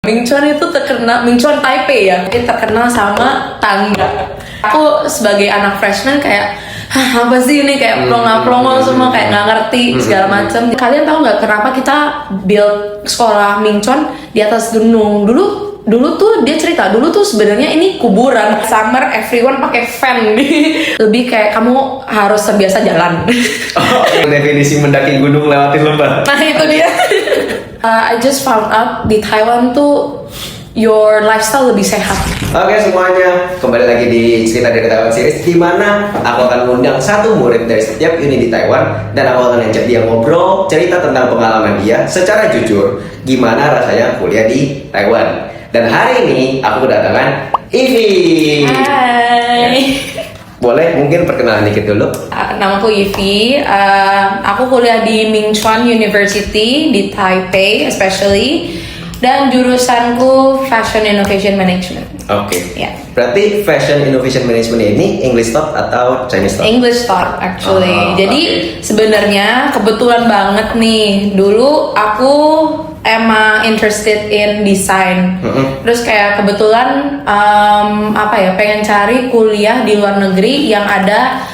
Mingchuan itu terkenal, Mingchuan Taipei ya, mungkin terkenal sama tangga. Aku sebagai anak freshman kayak, hah apa sih ini, kayak plonga-plongo semua, kayak nggak ngerti segala macam. Kalian tahu nggak kenapa kita build sekolah Mingchuan di atas gunung? Dulu tuh dia cerita, dulu tuh sebenarnya ini kuburan. Summer everyone pakai fan lebih kayak kamu harus terbiasa jalan. Oh, definisi mendaki gunung lewatin lembah. Nah itu dia. I just found out di Taiwan tuh your lifestyle lebih sehat. Oke semuanya, kembali lagi di Cerita dari Taiwan series, di mana aku akan mengundang satu murid dari setiap uni di Taiwan, dan aku akan ajak dia ngobrol, cerita tentang pengalaman dia secara jujur, gimana rasanya kuliah di Taiwan. Dan hari ini aku kedatangan Ivy. Hai. Boleh mungkin perkenalan dikit dulu? Namaku Ivy. Aku kuliah di Mingchuan University di Taipei, especially. Dan jurusanku Fashion Innovation Management. Oke. Ya. Berarti Fashion Innovation Management ini English Talk atau Chinese Talk? English Talk actually. Oh, Jadi sebenarnya kebetulan banget nih. Dulu aku emang interested in design. Terus kayak kebetulan pengen cari kuliah di luar negeri yang ada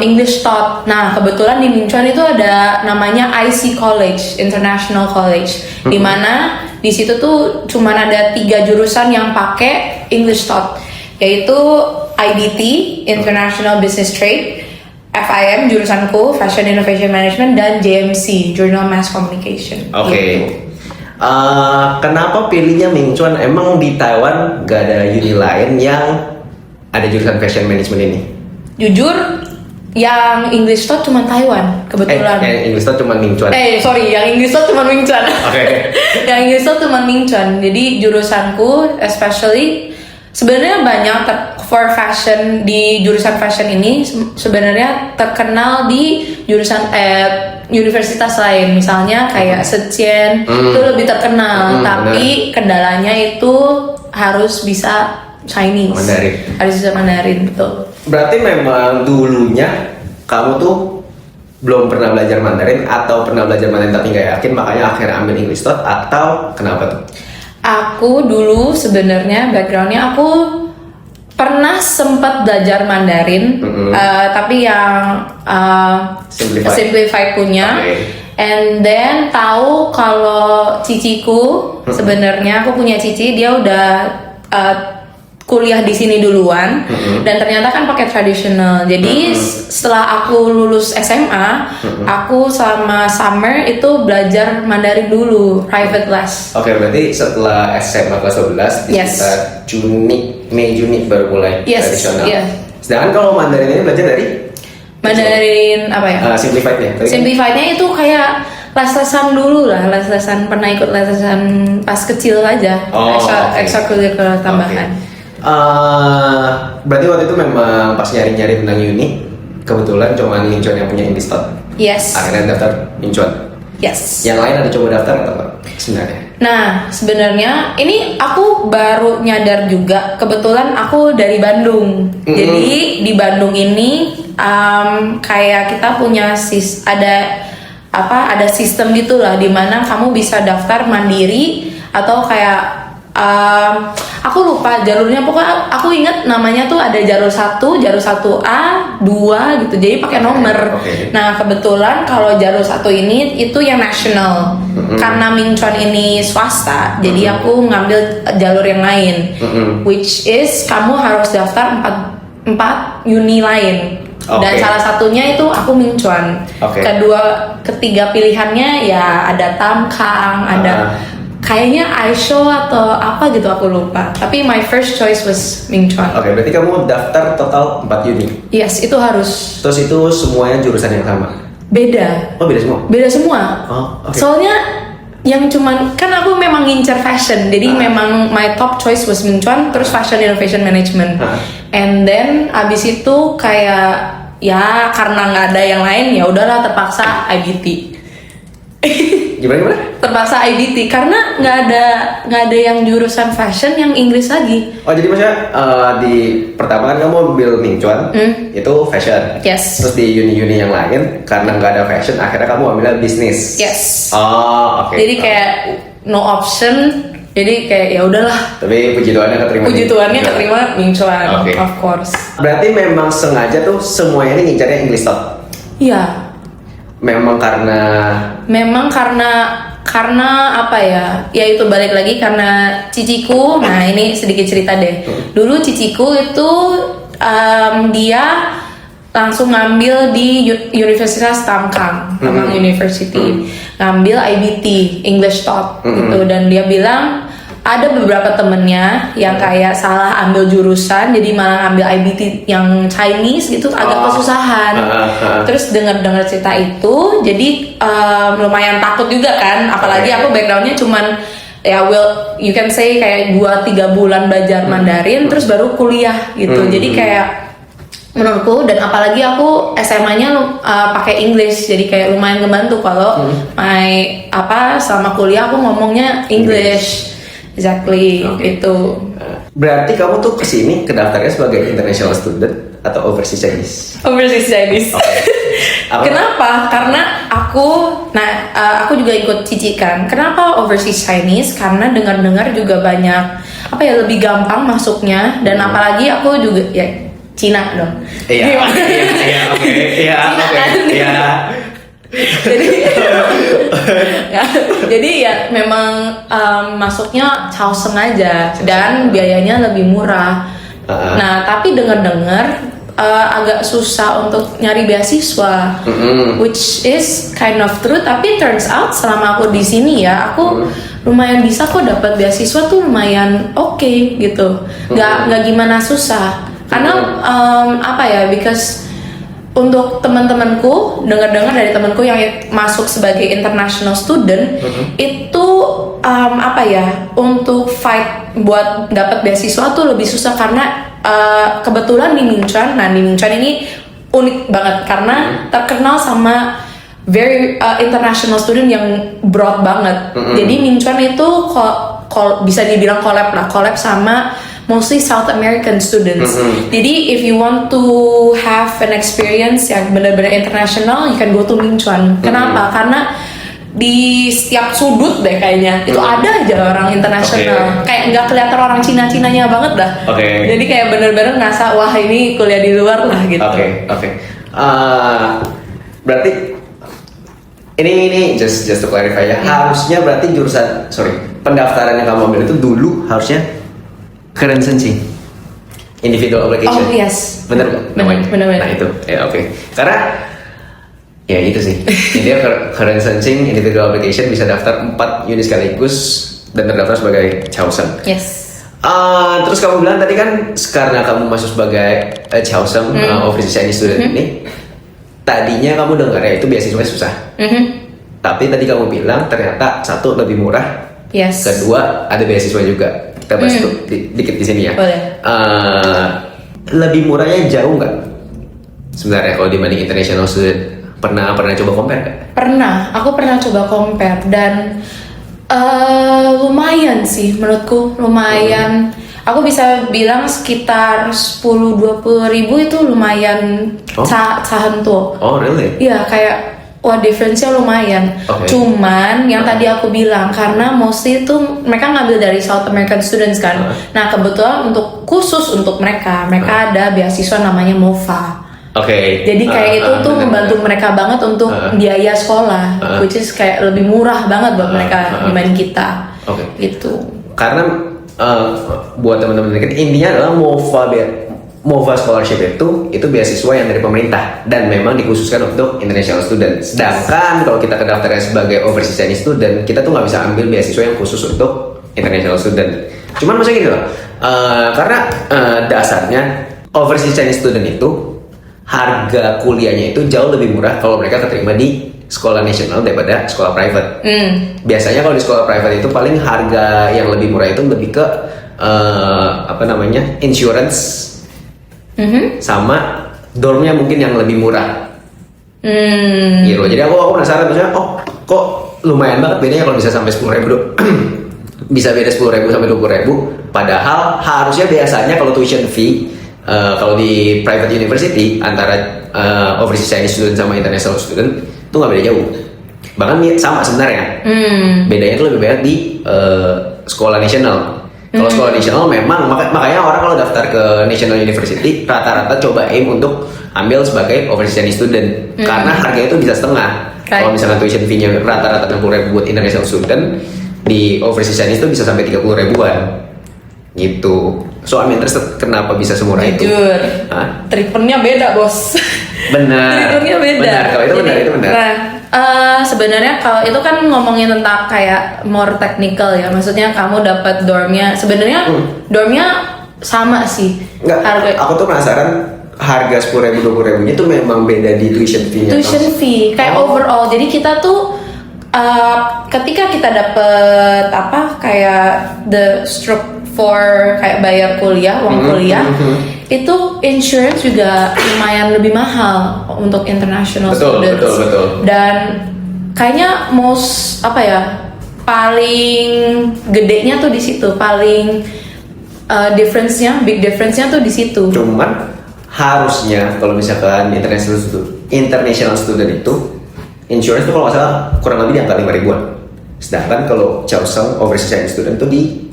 English Talk. Nah kebetulan di Mingchuan itu ada namanya IC College, International College, di mana di situ tuh cuman ada 3 jurusan yang pakai English Talk, yaitu IDT, International Business Trade, FIM jurusanku Fashion Innovation Management, dan JMC, Journal Mass Communication. Oke. Gitu. Kenapa pilihnya Mingchuan? Emang di Taiwan gak ada uni lain yang ada jurusan Fashion Management ini? Jujur, yang English Talk cuma Taiwan kebetulan. Yang English Talk cuma Mingchuan. Yang English Talk cuma Mingchuan. Oke. Yang English Talk cuma Mingchuan. Jadi jurusanku, especially sebenarnya banyak for fashion, di jurusan fashion ini sebenarnya terkenal di jurusan universitas lain, misalnya kayak Zhejiang itu lebih terkenal, tapi kendalanya itu harus bisa Chinese, Mandarin. harus bisa Mandarin, betul. Berarti memang dulunya kamu tuh belum pernah belajar Mandarin, atau pernah belajar Mandarin tapi nggak yakin makanya akhirnya ambil English Talk, atau kenapa tuh? Aku dulu sebenarnya backgroundnya aku pernah sempat belajar Mandarin, tapi yang simplified punya. Okay. And then tahu kalau ciciku, sebenarnya aku punya cici, dia udah kuliah di sini duluan, dan ternyata kan pakai tradisional. Jadi setelah aku lulus SMA, aku sama Summer itu belajar Mandarin dulu, private class. Oke, berarti setelah SMA kelas 12 di sekitar Mei Juni baru mulai tradisional. Yes. Sedangkan kalau Mandarin ini belajar dari Mandarin apa ya? Simplified-nya. Simplified-nya itu kayak les-lesan dulu lah, les-lesan, pernah ikut les-lesan pas kecil aja, extracurricular tambahan. Berarti waktu itu memang pas nyari-nyari tentang uni, kebetulan cuma Mingchuan yang punya English Talk. Yes. Akhirnya daftar Mingchuan. Yes. Yang lain ada coba daftar atau apa sebenarnya? Nah, sebenarnya ini aku baru nyadar juga, kebetulan aku dari Bandung. Jadi di Bandung ini kayak kita punya ada sistem gitulah, dimana kamu bisa daftar mandiri atau kayak aku lupa jalurnya, pokoknya aku ingat namanya tuh ada jalur 1, jalur 1A, 2 gitu. Jadi pakai nomor. Nah, kebetulan kalau jalur 1 ini itu yang nasional. Karena Mingchuan ini swasta, jadi aku ngambil jalur yang lain. Which is kamu harus daftar 4 uni lain. Dan salah satunya itu aku Mingchuan. Ketiga pilihannya ya ada Tamkang, ada kayaknya Aisho atau apa gitu, aku lupa. Tapi my first choice was Mingchuan. Oke, berarti kamu daftar total 4 uni. Yes, itu harus. Terus itu semuanya jurusan yang sama? Beda. Oh, beda semua? Beda semua. Soalnya yang cuman, kan aku memang ngincer fashion, jadi memang my top choice was Mingchuan, terus Fashion Innovation Management. And then abis itu kayak ya karena nggak ada yang lain, ya udahlah terpaksa IDT. Gimana? Terpaksa IDT karena nggak ada yang jurusan fashion yang Inggris lagi. Oh, jadi maksudnya di pertama kan kamu ambil Mingchuan, itu fashion. Yes. Terus di uni-uni yang lain karena nggak ada fashion, akhirnya kamu ambil bisnis. Yes. Oh, oke. Jadi kayak no option, Jadi kayak ya udahlah. Tapi puji Tuhannya keterima. Puji Tuhannya keterima Ming Chuan, Oke. of course. Berarti memang sengaja tuh semuanya ini ngincarnya English top. Iya. Memang karena apa ya? Ya itu balik lagi karena ciciku. Nah ini sedikit cerita deh. Dulu ciciku itu dia langsung ngambil di Universitas Tamkang, Tamkang University, ngambil IBT English Top gitu, dan dia bilang ada beberapa temennya yang kayak salah ambil jurusan, jadi malah ngambil IBT yang Chinese gitu, agak kesusahan. Terus dengar cerita itu, jadi lumayan takut juga kan, apalagi aku backgroundnya cuman ya you can say kayak 2-3 bulan belajar Mandarin, terus baru kuliah gitu, jadi kayak menurutku, dan apalagi aku SMA-nya pakai English, jadi kayak lumayan ngebantu kalau selama kuliah aku ngomongnya English. Exactly, itu. Berarti kamu tuh kesini kedaftarnya sebagai international student atau overseas Chinese? Overseas Chinese. Apa? Kenapa? Karena aku juga ikut Cici kan. Kenapa overseas Chinese? Karena dengar-dengar juga banyak lebih gampang masuknya, dan apalagi aku juga ya Cina dong. Iya, oke. Jadi ya memang masuknya Chaoseng aja, dan biayanya lebih murah. Nah tapi dengar-dengar agak susah untuk nyari beasiswa, which is kind of true. Tapi turns out selama aku di sini ya, aku lumayan bisa kok dapat beasiswa tuh lumayan oke gitu. Nggak gimana susah. Karena because untuk teman-temanku, dengar-dengar dari temanku yang masuk sebagai international student, itu untuk fight buat dapat beasiswa tuh lebih susah, karena kebetulan di Ming Chuan, di Ming Chuan ini unik banget karena terkenal sama very international student yang broad banget. Jadi Ming Chuan itu bisa dibilang collab sama mostly South American students. Jadi if you want to have an experience yang benar-benar international, you can go to Ming Chuan. Kenapa? Karena di setiap sudut deh kayaknya itu ada aja orang internasional. Kayak nggak kelihatan orang Cina-Cinanya banget dah. Jadi kayak benar-benar ngerasa wah ini kuliah di luar lah gitu. Berarti ini just to clarify ya. Harusnya berarti pendaftaran yang kamu ambil itu dulu harusnya Current Sensing, individual application. Oh yes. Bener nggak namanya? Bener. Nah itu, ya oke. Karena ya itu sih. Dia Current Sensing, individual application bisa daftar 4 unit sekaligus dan terdaftar sebagai Chaoseng. Yes. Terus kamu bilang tadi kan karena kamu masuk sebagai Chaoseng overseas Chinese student ini, tadinya kamu dengar ya itu beasiswa susah. Tapi tadi kamu bilang ternyata satu lebih murah. Yes. Kedua ada beasiswa juga. Kita bahas dikit di sini ya. Boleh. Lebih murahnya jauh nggak? Sebenarnya kalau dibanding international student, pernah coba compare nggak? Pernah, aku pernah coba compare dan lumayan sih menurutku, lumayan. Aku bisa bilang sekitar 10-20 ribu itu lumayan cahan tuh. Oh really? Iya kayak difference-nya lumayan. Cuman yang tadi aku bilang karena mostly itu mereka ngambil dari South American students kan. Nah kebetulan khusus untuk mereka ada beasiswa namanya MOFA. Jadi kayak itu tuh membantu mereka banget untuk biaya sekolah, which is kayak lebih murah banget buat mereka dibanding kita. Gitu. Karena buat teman-teman dikit, intinya adalah MOFA scholarship itu beasiswa yang dari pemerintah dan memang dikhususkan untuk international student. Sedangkan kalau kita kedaftarnya sebagai overseas Chinese student, kita tuh nggak bisa ambil beasiswa yang khusus untuk international student. Cuman maksudnya gini loh, karena dasarnya overseas Chinese student itu harga kuliahnya itu jauh lebih murah kalau mereka keterima di sekolah nasional daripada sekolah private. Biasanya kalau di sekolah private itu paling harga yang lebih murah itu lebih ke insurance. Sama dormnya mungkin yang lebih murah. Gitu. Jadi aku penasaran maksudnya, kok lumayan banget bedanya kalau bisa sampai 10.000 bisa beda 10.000 sampai 20.000. Padahal harusnya biasanya kalau tuition fee kalau di private university antara overseas Chinese student sama international student itu nggak beda jauh. Bahkan sama sebenarnya. Bedanya itu lebih banyak di sekolah nasional. Kalau sekolah nasional memang makanya orang kalau daftar ke National University rata-rata coba aim untuk ambil sebagai overseas student karena harganya itu bisa setengah. Right. Kalau misalnya tuition fee-nya rata-rata 60.000 buat international student, di overseas Chinese itu bisa sampai 30 ribuan gitu. So I'm interested kenapa bisa semurah itu. Jujur, Hah? treatmentnya beda bos. Benar. Treatmentnya beda. Benar, kalau itu benar, itu benar. Nah, sebenarnya kalau itu kan ngomongin tentang kayak more technical ya. Maksudnya kamu dapat dormnya. Sebenarnya dormnya sama sih. Enggak, aku tuh penasaran harga 10.000 20.000 itu memang beda di tuition fee-nya. Tuition fee kayak overall. Jadi kita tuh ketika kita dapet apa kayak the stroke for kayak bayar kuliah, uang kuliah, itu insurance juga lumayan lebih mahal untuk international students. Betul. Dan kayaknya most apa ya paling gedenya tuh di situ, paling big difference-nya tuh di situ. Cuman harusnya kalau misalkan international student itu insurance tuh kalau nggak salah kurang lebih di angka 5 ribuan. Sedangkan kalau Chaoseng overseas Chinese student tuh di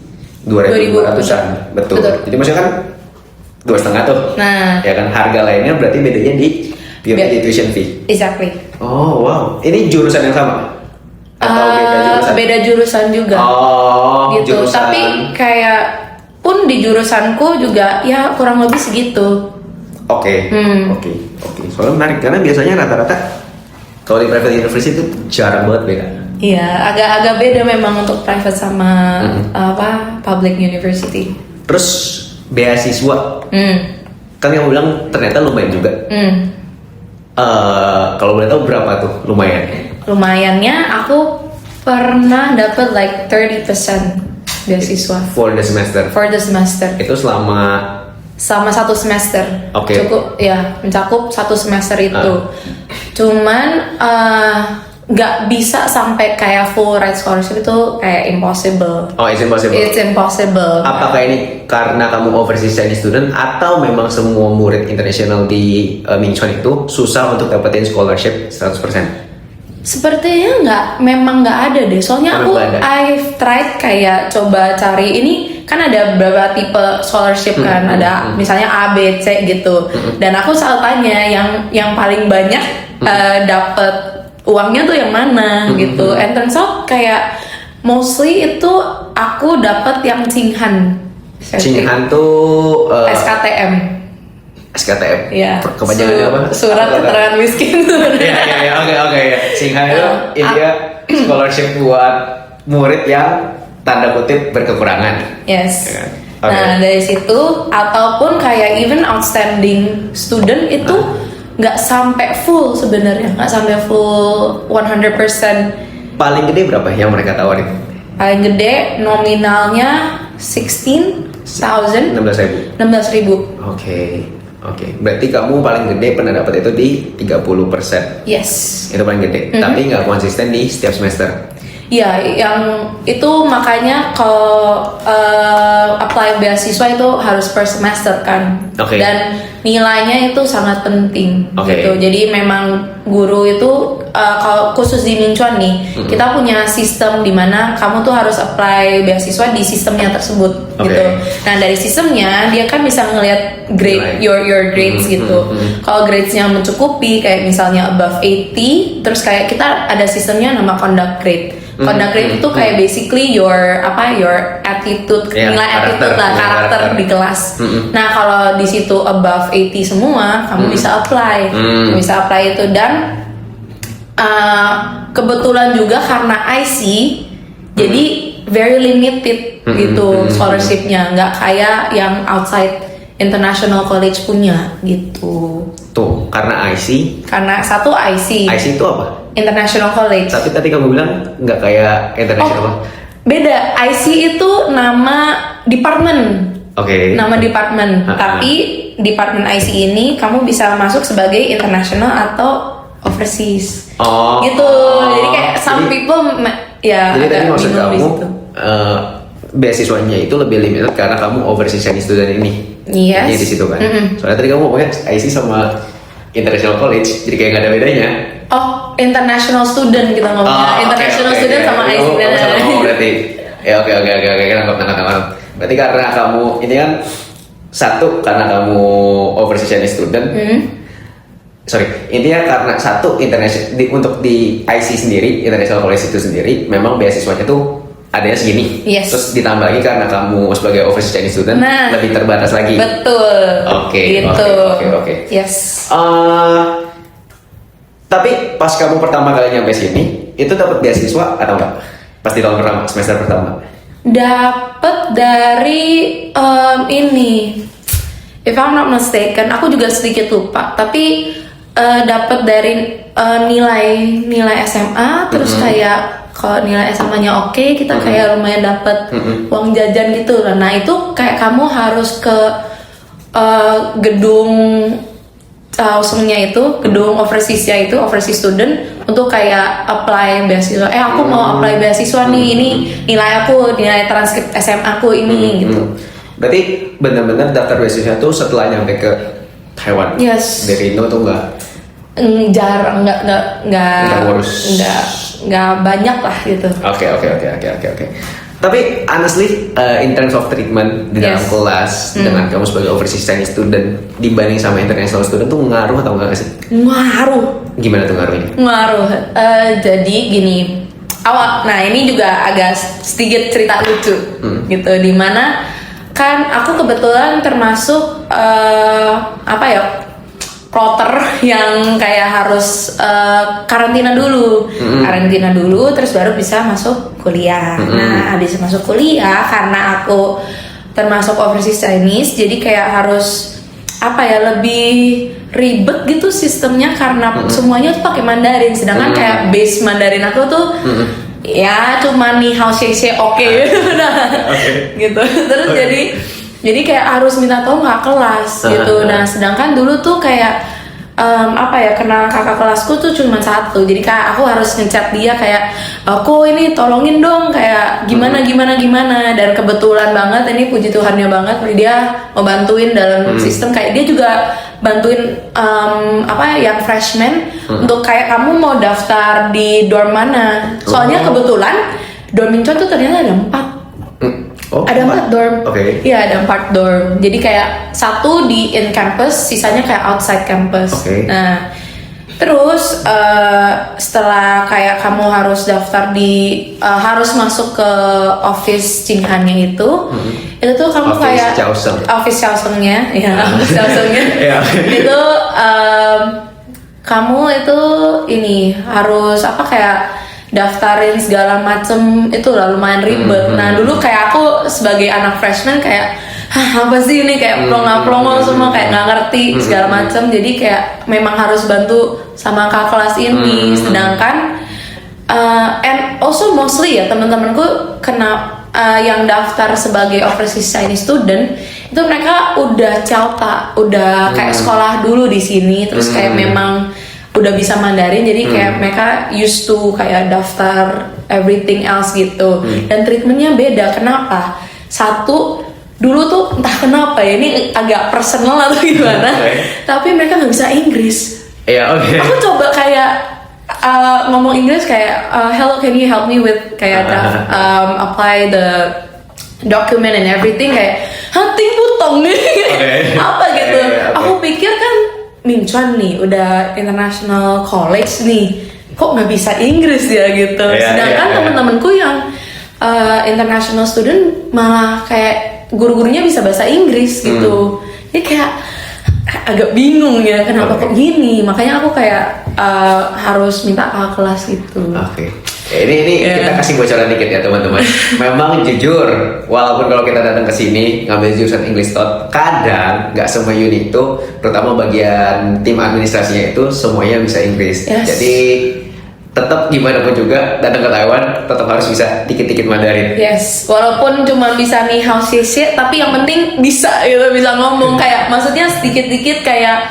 2.200-an. Betul. Jadi maksudnya kan 2,5 tuh. Nah, Ya kan harga lainnya berarti bedanya di di tuition fee. exactly. Oh wow, ini jurusan yang sama? Atau beda jurusan? Beda jurusan juga. Oh, gitu. jurusan. Tapi kayak pun di jurusanku juga ya kurang lebih segitu. Oke. Soalnya menarik karena biasanya rata-rata kalau di private university itu jarang banget beda. Iya, agak-agak beda memang untuk private sama apa public university. Terus beasiswa, kan yang bilang ternyata lumayan juga. Kalau boleh tahu berapa tuh lumayan? Lumayannya aku pernah dapat like 30% beasiswa For the semester. for the semester. Itu selama Satu semester. Oke. Cukup ya, mencakup satu semester itu. Cuman nggak bisa sampai kayak full ride scholarship itu kayak impossible. Oh, it's impossible. It's impossible. Apakah ini karena kamu overseas Chinese student atau memang semua murid internasional di Mingchuan itu susah untuk dapetin scholarship 100%? Sepertinya memang nggak ada deh. Soalnya Memang aku nggak ada. I've tried kayak coba cari ini kan ada beberapa tipe scholarship kan. Ada misalnya A, B, C gitu. Dan aku selalu tanya yang paling banyak dapat uangnya tuh yang mana gitu. And turns out kayak mostly itu aku dapat yang Qinghan. Qinghan tuh SKTM. SKTM. Ya. Kepanjangannya apa? Surat Apa? keterangan miskin. Iya, oke ya. Qinghan itu India scholarship buat murid yang tanda kutip berkekurangan. Yes. Ya kan? Oke. Nah dari situ ataupun kayak even outstanding student itu nggak sampai full sebenarnya, nggak sampai full 100%. Paling gede berapa yang mereka tawarin? Paling gede nominalnya 16.000. 16.000. 16.000. Oke. Berarti kamu paling gede pernah dapat itu di 30%. Yes. Itu paling gede. Tapi nggak konsisten di setiap semester. Ya, yang itu makanya kalau apply beasiswa itu harus per semester kan, Oke. dan nilainya itu sangat penting Oke. gitu. Jadi memang guru itu kalau khusus di Mingchuan nih, kita punya sistem di mana kamu tuh harus apply beasiswa di sistemnya tersebut Oke. gitu. Nah dari sistemnya dia kan bisa ngelihat grade Nilai. your grades gitu. Kalau gradesnya mencukupi kayak misalnya above 80, terus kayak kita ada sistemnya nama conduct grade. Conduct grade itu kayak basically your attitude, Ya, nilai attitude lah, karakter di kelas. Nah kalau di situ above 80 semua, kamu bisa apply, bisa apply itu. Dan kebetulan juga karena IC, jadi very limited gitu scholarshipnya, nggak kayak yang outside international college punya gitu. Tuh, karena IC. Karena satu IC, IC itu apa? International College. Tapi tadi kamu bilang nggak kayak international. Beda. IC itu nama department. Oke. Nama department. Tapi department IC ini kamu bisa masuk sebagai international atau overseas. Oh. Gitu. Jadi kayak some Jadi- people ya Jadi tadi agak maksud bingung di kamu situ. beasiswanya itu lebih limited karena kamu overseas Chinese student ini. Yes. Jadi di situ kan. Soalnya tadi kamu ngomongnya IC sama international college, jadi kayak nggak ada bedanya. Oh, international student kita ngomongnya. International student sama IC. Kamu salah ngomong berarti. Ya oke, nangkap. Berarti karena kamu ini kan satu karena kamu overseas Chinese student. Sorry, intinya karena satu untuk di IC sendiri, International College itu sendiri, memang beasiswanya tuh adanya segini. Yes. Terus ditambah lagi karena kamu sebagai overseas Chinese student lebih terbatas lagi. Betul. Oke. Yes. Tapi pas kamu pertama kali nyampe sini, itu dapat beasiswa atau enggak? Pas di tahun pertama, semester pertama. Dapat dari ini, if I'm not mistaken, aku juga sedikit lupa. Tapi dapat dari nilai SMA, terus kayak kalau nilai SMA-nya oke, kita kayak lumayan dapat uang jajan gitu. Nah itu kayak kamu harus ke gedung langsungnya itu, gedung overseas-nya itu, overseas student, untuk kayak apply beasiswa. Aku mau apply beasiswa nih, ini nilai aku, nilai transkrip SMA aku ini gitu. Berarti benar-benar daftar beasiswa itu setelah nyampe ke Taiwan. Yes. Dari Indo tuh enggak? Jarang, nggak banyak lah gitu. Oke. Tapi honestly, in terms of treatment di dalam kelas dengan kamu sebagai overseas Chinese student dibanding sama international student tuh ngaruh atau enggak sih? Ngaruh. Gimana tuh ngaruhnya? Ngaruh. Jadi gini, nah ini juga agak sedikit cerita lucu gitu, dimana kan aku kebetulan termasuk kloter yang kayak harus karantina dulu, terus baru bisa masuk kuliah. Nah, habis masuk kuliah karena aku termasuk overseas Chinese, jadi kayak harus lebih ribet gitu sistemnya karena semuanya tuh pakai Mandarin, sedangkan kayak base Mandarin aku tuh ya cuma nih hao xie xie oke. Nah, gitu. Terus jadi kayak harus minta tolong kakak kelas gitu. Nah sedangkan dulu tuh kayak kenal kakak kelasku tuh cuma satu. Jadi kayak aku harus ngechat dia kayak, kok ini tolongin dong kayak gimana. Dan kebetulan banget ini puji Tuhannya banget, dia mau bantuin dalam sistem, kayak dia juga bantuin yang freshman untuk kayak kamu mau daftar di dorm mana. Soalnya kebetulan dorm Minchuan tuh ternyata ada 4. Ada 4 dorm. Iya, ada 4 dorm. Jadi kayak satu di in campus, sisanya kayak outside campus. Nah, terus setelah kayak kamu harus daftar harus masuk ke office Cinghannya itu tuh kamu office kayak office Chaoseng-nya, itu kamu itu ini harus kayak daftarin segala macem, itu lah lumayan ribet. Nah dulu kayak aku sebagai anak freshman kayak apa sih ini, kayak plongo semua, kayak nggak ngerti segala macem. Jadi kayak memang harus bantu sama kakak kelas ini. Sedangkan and also mostly ya teman-temanku yang daftar sebagai overseas Chinese student itu mereka udah udah kayak sekolah dulu di sini, terus kayak memang udah bisa Mandarin, jadi kayak mereka used to kayak daftar everything else gitu. Dan treatmentnya beda. Kenapa? Satu, dulu tuh entah kenapa ya, ini agak personal atau gimana, tapi mereka nggak bisa Inggris. Aku coba kayak ngomong Inggris kayak hello, can you help me with kayak apply the document and everything, kayak ting putong nih apa gitu. Aku pikir kan Minchuan nih udah international college nih, kok nggak bisa Inggris ya gitu. Sedangkan temen-temenku yang international student malah kayak guru-gurunya bisa bahasa Inggris gitu. Jadi kayak agak bingung ya kenapa kok gini. Makanya aku kayak harus minta kakak kelas gitu. Ini kita kasih bocoran dikit ya teman-teman. Memang jujur, walaupun kalau kita datang ke sini ngambil jurusan English Thought, kadang nggak semua unit itu, terutama bagian tim administrasinya itu semuanya bisa Inggris. Jadi tetap gimana pun juga datang ke Taiwan tetap harus bisa dikit-dikit Mandarin. Walaupun cuma bisa nih hao xie xie, tapi yang penting bisa gitu, bisa ngomong kayak maksudnya sedikit-dikit kayak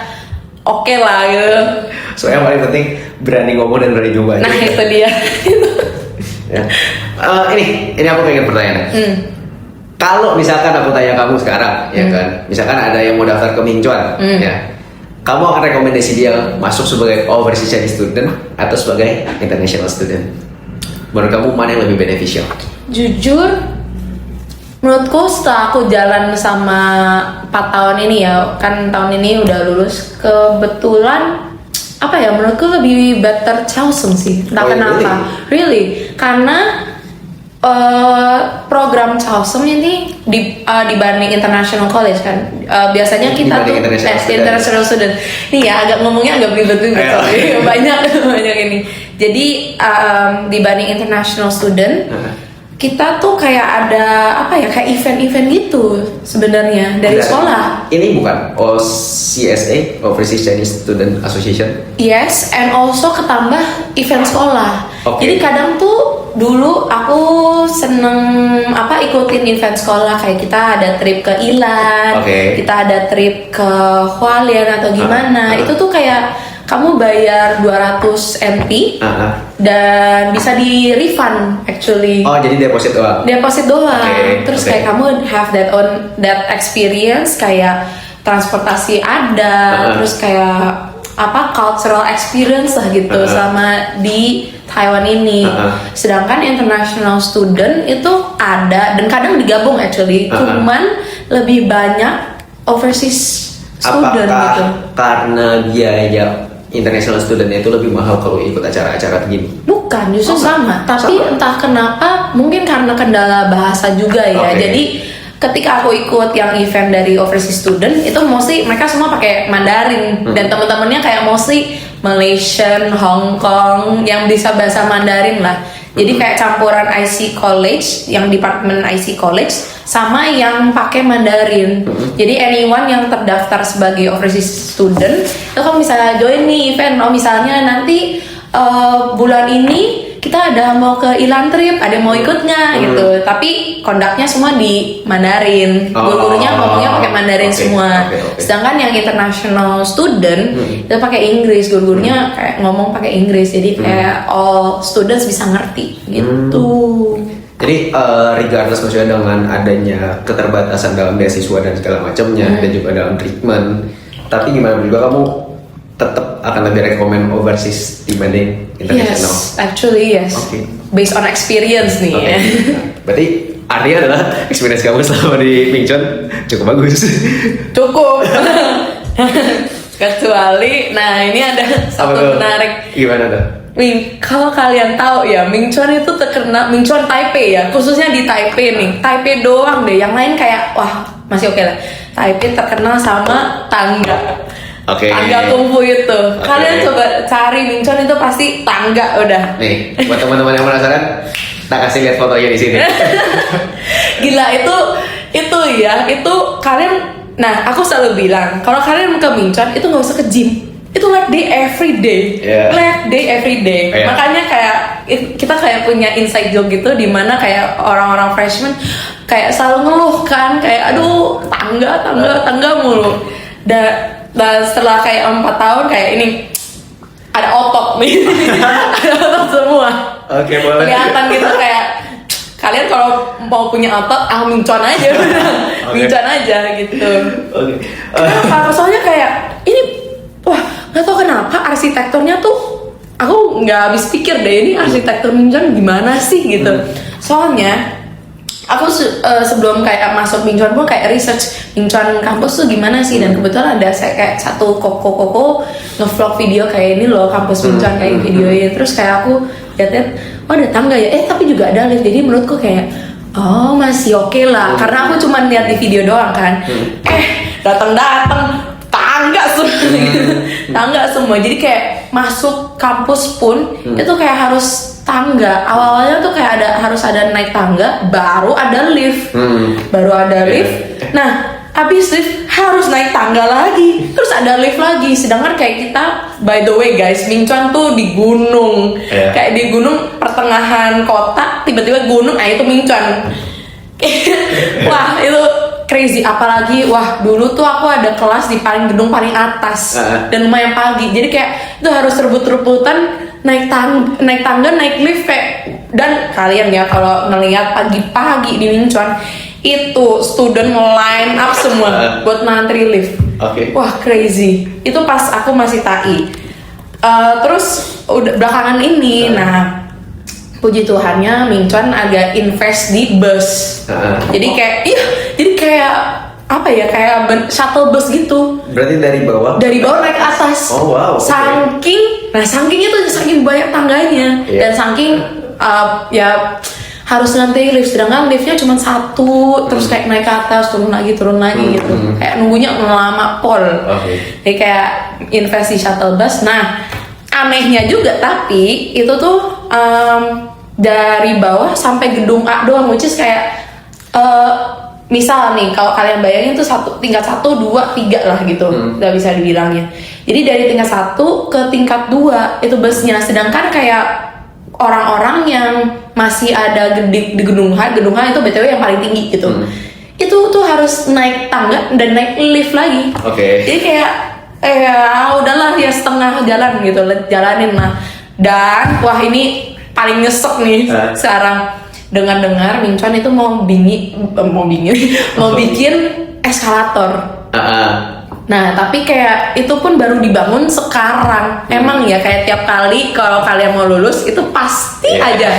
oke lah gitu. Soalnya yang paling penting berani ngomong dan berani nyoba. Nah itu dia. Ini aku pengen pertanyaan. Kalau misalkan aku tanya kamu sekarang, ya kan, misalkan ada yang mau daftar ke Minchuan, ya, kamu akan rekomendasi dia masuk sebagai overseas Chinese student atau sebagai international student? Menurut kamu mana yang lebih beneficial? Jujur, menurutku setelah aku jalan sama 4 tahun ini ya, kan tahun ini udah lulus, kebetulan apa ya, menurutku lebih better Chaosem sih, entah Oh, kenapa. Really? Karena program Chaosem ini dibanding international college kan, biasanya kita Dibanding tuh international student. international student. Nih ya, agak ngomongnya agak belibet-belibet Ayo. soalnya banyak banyak ini. Jadi dibanding international student, kita tuh kayak ada apa ya, kayak event-event gitu sebenarnya dari Dan sekolah. Ini bukan OCSA, Overseas Chinese Student Association. Yes, and also ketambah event sekolah. Oke. Jadi kadang tuh dulu aku seneng ikutin event sekolah, kayak kita ada trip ke Ilan, Oke. kita ada trip ke Hualien atau gimana. Itu tuh kayak kamu bayar 200 NT dan bisa di refund actually. Oh, jadi deposit doang. Deposit doang. Oke, Terus oke. kayak kamu have that experience, kayak transportasi ada, terus kayak cultural experience lah gitu sama di Taiwan ini. Sedangkan international student itu ada dan kadang digabung actually, cuman lebih banyak overseas student Apakah gitu. karena biaya international student itu lebih mahal kalau ikut acara-acara begini? Bukan, justru sama. Tapi sama. entah kenapa, mungkin karena kendala bahasa juga ya. Oke. Jadi ketika aku ikut yang event dari overseas student, itu mostly mereka semua pakai Mandarin dan teman-temannya kayak mostly Malaysian, Hong Kong yang bisa bahasa Mandarin lah. Jadi kayak campuran IC College, yang departemen IC College sama yang pakai Mandarin. Jadi anyone yang terdaftar sebagai overseas student itu kan bisa join nih event. Oh misalnya nanti bulan ini kita ada mau ke Ilan trip, ada mau ikut nggak gitu. Tapi kondaknya semua di Mandarin. Guru-gurunya ngomongnya pakai Mandarin Oke, semua. oke. Sedangkan yang international student itu pakai Inggris. Guru-gurunya kayak ngomong pakai Inggris. Jadi kayak all students bisa ngerti gitu. Jadi regardless maksudnya dengan adanya keterbatasan dalam beasiswa dan segala macamnya dan juga dalam treatment, tapi gimana juga kamu tetap akan lebih rekomend overseas dibanding international? Yes, actually yes. Oke. Based on experience nih Oke. ya. Berarti artinya adalah experience kamu selama di Mingchon cukup bagus. Cukup. Kecuali, nah ini ada Apa satu tuh? menarik. Gimana tuh? Kalau kalian tahu ya, Mingchon itu terkenal, Mingchon Taipei ya, khususnya di Taipei nih, Taipei doang deh, yang lain kayak wah masih oke lah. Taipei terkenal sama tangga, Oke. tangga kungfu itu. Oke. Kalian coba cari Mingchon itu pasti tangga udah. Nih, buat teman-teman yang penasaran, tak kasih lihat fotonya di sini. Gila itu ya, itu kalian. Nah, aku selalu bilang kalau kalian ke Mingchon itu nggak usah ke gym. Itu leg day every day, Yeah. leg day every day. Yeah. Makanya kayak kita kayak punya inside joke gitu, di mana kayak orang-orang freshman kayak selalu ngeluh kan, kayak aduh tangga mulu. Dan setelah kayak 4 tahun kayak ini ada otot nih, ada otot semua. Oke, boleh. Kelihatan gitu kayak kalian kalau mau punya otot, Mingchon aja, Oke. Mingchon aja gitu. Oke. Kenapa? Soalnya kayak ini, wah nggak tahu kenapa arsitekturnya tuh aku nggak habis pikir deh ini arsitektur Mingchon gimana sih gitu. Soalnya aku sebelum kayak masuk Mingchon pun kayak research Mingchon kampus tuh gimana sih, dan kebetulan ada saya kayak satu koko ngevlog video kayak ini loh kampus Mingchon kayak videonya, terus kayak aku lihat oh ada tangga ya, tapi juga ada lift. Jadi menurutku kayak oh masih oke lah, karena aku cuma lihat di video doang kan. Datang tangga semua, tangga semua. Jadi kayak masuk kampus pun itu kayak harus tangga. Awalnya tuh kayak harus ada naik tangga, baru ada lift, baru ada lift. Nah, habis lift harus naik tangga lagi, terus ada lift lagi. Sedangkan kayak kita, by the way guys, Mingchon tuh di gunung, kayak di gunung pertengahan kota, tiba-tiba gunung, itu Mingchon. Wah itu crazy, apalagi wah dulu tuh aku ada kelas di gedung paling atas dan lumayan pagi, jadi kayak itu harus rebut-rebutan naik tangga, naik lift kayak. Dan kalian ya kalau ngelihat pagi-pagi di Mingchon itu student line up semua buat ngantri lift. Oke. Wah crazy, itu pas aku masih TAI. Terus udah belakangan ini, nah puji Tuhannya Minchuan agak invest di bus. Jadi kayak apa ya, kayak shuttle bus gitu. Berarti dari bawah Naik ke atas. Oh wow. Saking itu saking banyak tangganya dan saking ya harus nanti lift, sedangkan liftnya cuma satu, terus kayak naik ke atas turun lagi gitu, kayak nunggunya lama pol. Jadi kayak invest di shuttle bus. Nah anehnya juga tapi itu tuh dari bawah sampai gedung A doang, which is kayak misal nih kalau kalian bayangin tuh tingkat 1, 2, 3 lah gitu, nggak bisa dibilangnya. Jadi dari tingkat 1 ke tingkat 2 itu busnya, sedangkan kayak orang-orang yang masih ada di gedung H itu BTW yang paling tinggi gitu. Itu tuh harus naik tangga dan naik lift lagi. Jadi kayak udahlah ya setengah jalan gitu, jalanin lah. Dan wah ini paling nyesek nih sekarang. Dengar Minchuan itu mau bikin eskalator. Nah tapi kayak itu pun baru dibangun sekarang. Emang ya kayak tiap kali kalau kalian mau lulus itu pasti ada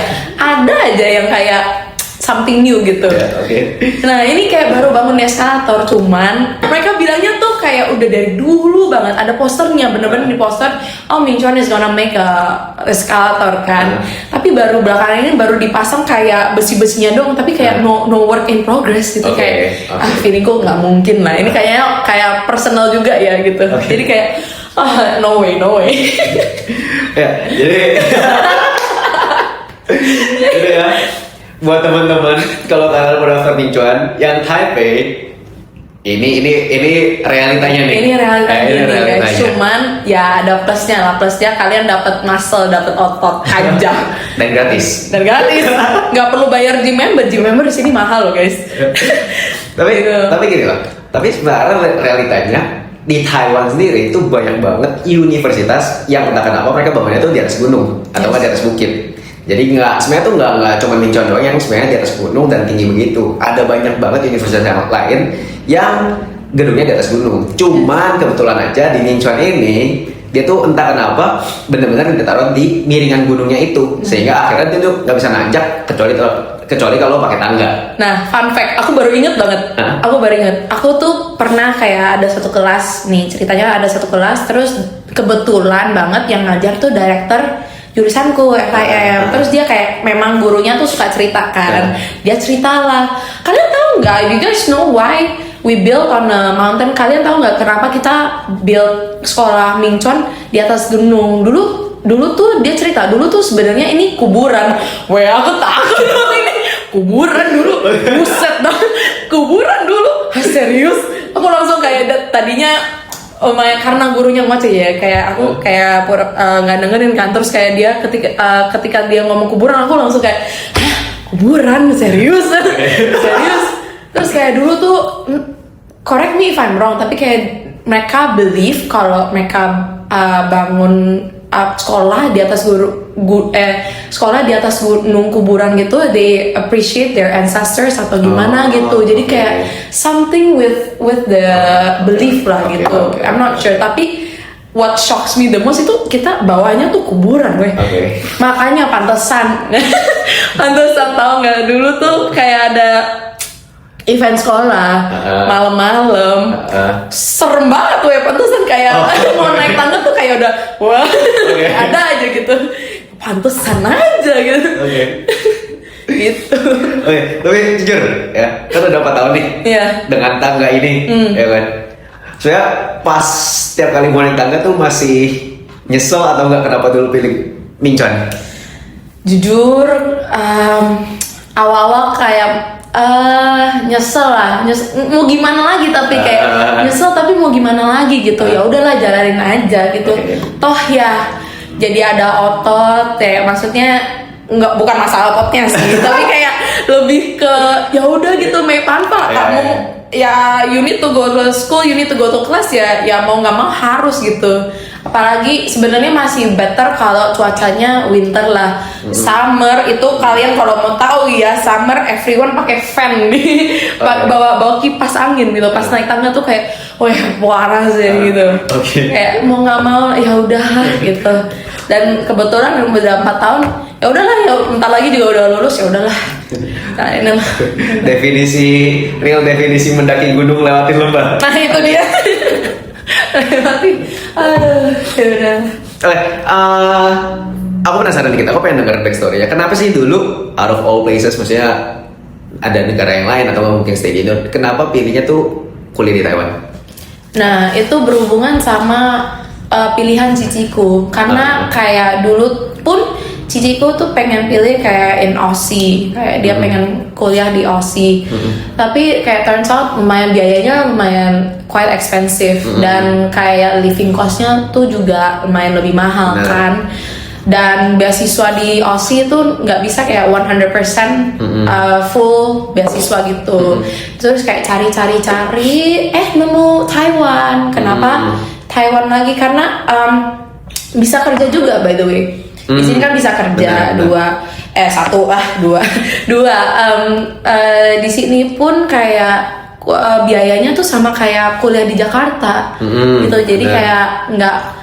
aja yang kayak something new gitu. Nah ini kayak baru bangun eskalator, cuman mereka bilangnya tuh kayak udah dari dulu banget ada posternya, bener-bener di poster Minchuan is gonna make a eskalator kan. Tapi baru belakangan ini baru dipasang kayak besi-besinya doang, tapi kayak no work in progress gitu. Kayak feelingku nggak mungkin lah, ini kayaknya kayak personal juga ya gitu. Jadi kayak no way ya jadi jadi ya buat teman-teman kalau kalian mau daftar Minchuan yang Taipei, ini realitanya nih. Ini realitanya guys. Cuman ya ada plusnya lah. Plusnya kalian dapat muscle, dapat otot aja. Dan gratis. Nggak perlu bayar gym member di sini mahal loh guys. tapi gini loh. Tapi sebenarnya realitanya di Taiwan sendiri itu banyak banget universitas yang entah kenapa mereka bangunnya tuh di atas gunung atau di atas bukit. Jadi sebenarnya tuh nggak cuma Minchuan doang yang sebenarnya di atas gunung dan tinggi begitu. Ada banyak banget universitas yang lain yang gedungnya di atas gunung. Cuman kebetulan aja di Minchuan ini dia tuh entah kenapa benar-benar ditaruh di miringan gunungnya itu, sehingga akhirnya dia tuh nggak bisa nanjak kecuali kalau pakai tangga. Nah, fun fact, aku baru inget banget. Aku tuh pernah kayak ada satu kelas nih, ceritanya ada satu kelas, terus kebetulan banget yang ngajar tuh director jurusanku FIM. Terus dia kayak memang gurunya tuh suka cerita kan. Dia ceritalah, kalian tahu nggak? You guys know why we built on a mountain? Kalian tahu nggak kenapa kita build sekolah Minchuan di atas gunung? Dulu tuh dia cerita, dulu tuh sebenarnya ini kuburan. Wah, aku takut ini kuburan dulu. Buset dah, kuburan dulu. Serius? Aku langsung kayak tadinya karena gurunya ngoceh ya, kayak aku kayak nggak dengerin kan, terus kayak dia ketika dia ngomong kuburan aku langsung kayak kuburan serius. Terus kayak dulu tuh correct me if I'm wrong, tapi kayak mereka believe kalau mereka bangun sekolah di atas sekolah di atas gunung kuburan gitu, they appreciate their ancestors atau gimana gitu. Jadi kayak something with the belief lah gitu. I'm not sure, tapi what shocks me the most itu kita bawahnya tuh kuburan weh. Makanya pantesan tahu nggak, dulu tuh kayak ada event sekolah malam-malam, serem banget tuh ya, pantesan kayak mau naik tangga tuh kayak udah wah ada aja gitu, pantesan aja gitu. Gitu. Tapi jujur ya, kan udah 4 tahun nih dengan tangga ini, ya kan. Saya pas setiap kali mau naik tangga tuh masih nyesel atau enggak kenapa dulu pilih Minchuan? Jujur awal-awal kayak nyesel lah, mau gimana lagi, tapi kayak nyesel tapi mau gimana lagi gitu. Ya udahlah jalanin aja gitu. Toh ya jadi ada otot ya, maksudnya bukan masalah ototnya sih, tapi kayak lebih ke ya udah gitu, make tanpa kamu ya you need to go to school, you need to go to class, ya mau nggak mau harus gitu. Apalagi sebenarnya masih better kalau cuacanya winter lah. Summer itu kalian kalau mau tahu ya, summer everyone pakai fan nih, bawa kipas angin gitu. Pas naik tangga tuh kayak wah parah sih gitu. Kayak mau nggak mau ya udah gitu. Dan kebetulan udah 4 tahun, ya udahlah, ya bentar lagi juga udah lulus, ya udahlah. Nah, ini lah. Real definisi mendaki gunung lewatin lembah. Nah itu dia. Lewatin. Aduh, ya udah. Aku penasaran dikit, aku pengen denger backstory ya. Kenapa sih dulu out of all places, maksudnya ada negara yang lain atau mungkin stay di Indo, kenapa pilihnya tuh kuliah di Taiwan? Nah itu berhubungan sama pilihan ciciku, karena kayak dulu pun ciciku tuh pengen pilih kayak in Aussie, kayak dia pengen kuliah di Aussie, tapi kayak turns out lumayan biayanya lumayan quite expensive, dan kayak living costnya tuh juga lumayan lebih mahal kan. Dan beasiswa di Aussie itu nggak bisa kayak 100% full beasiswa gitu. Terus kayak cari, nemu Taiwan. Kenapa Taiwan lagi? Karena bisa kerja juga, by the way. Di sini kan bisa kerja. Dua. Di sini pun kayak biayanya tuh sama kayak kuliah di Jakarta gitu. Jadi kayak nggak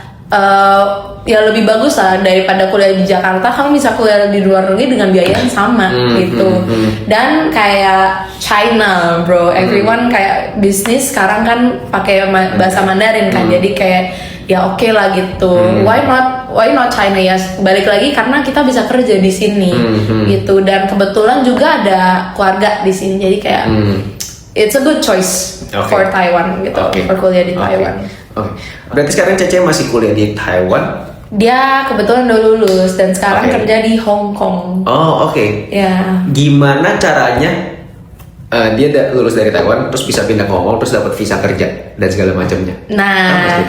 ya lebih bagus lah daripada kuliah di Jakarta. Kamu bisa kuliah di luar negeri dengan biaya yang sama gitu. Dan kayak China, bro, everyone kayak bisnis sekarang kan pakai bahasa Mandarin kan. Jadi kayak ya oke lah gitu. Why not China ya? Balik lagi karena kita bisa kerja di sini gitu. Dan kebetulan juga ada keluarga di sini. Jadi kayak it's a good choice for Taiwan gitu, for kuliah di Taiwan. Berarti sekarang Cece masih kuliah di Taiwan? Dia kebetulan udah lulus dan sekarang kerja di Hong Kong. Oh, oke. Ya. Gimana caranya dia lulus dari Taiwan terus bisa pindah ke Hong Kong terus dapat visa kerja dan segala macamnya? Nah,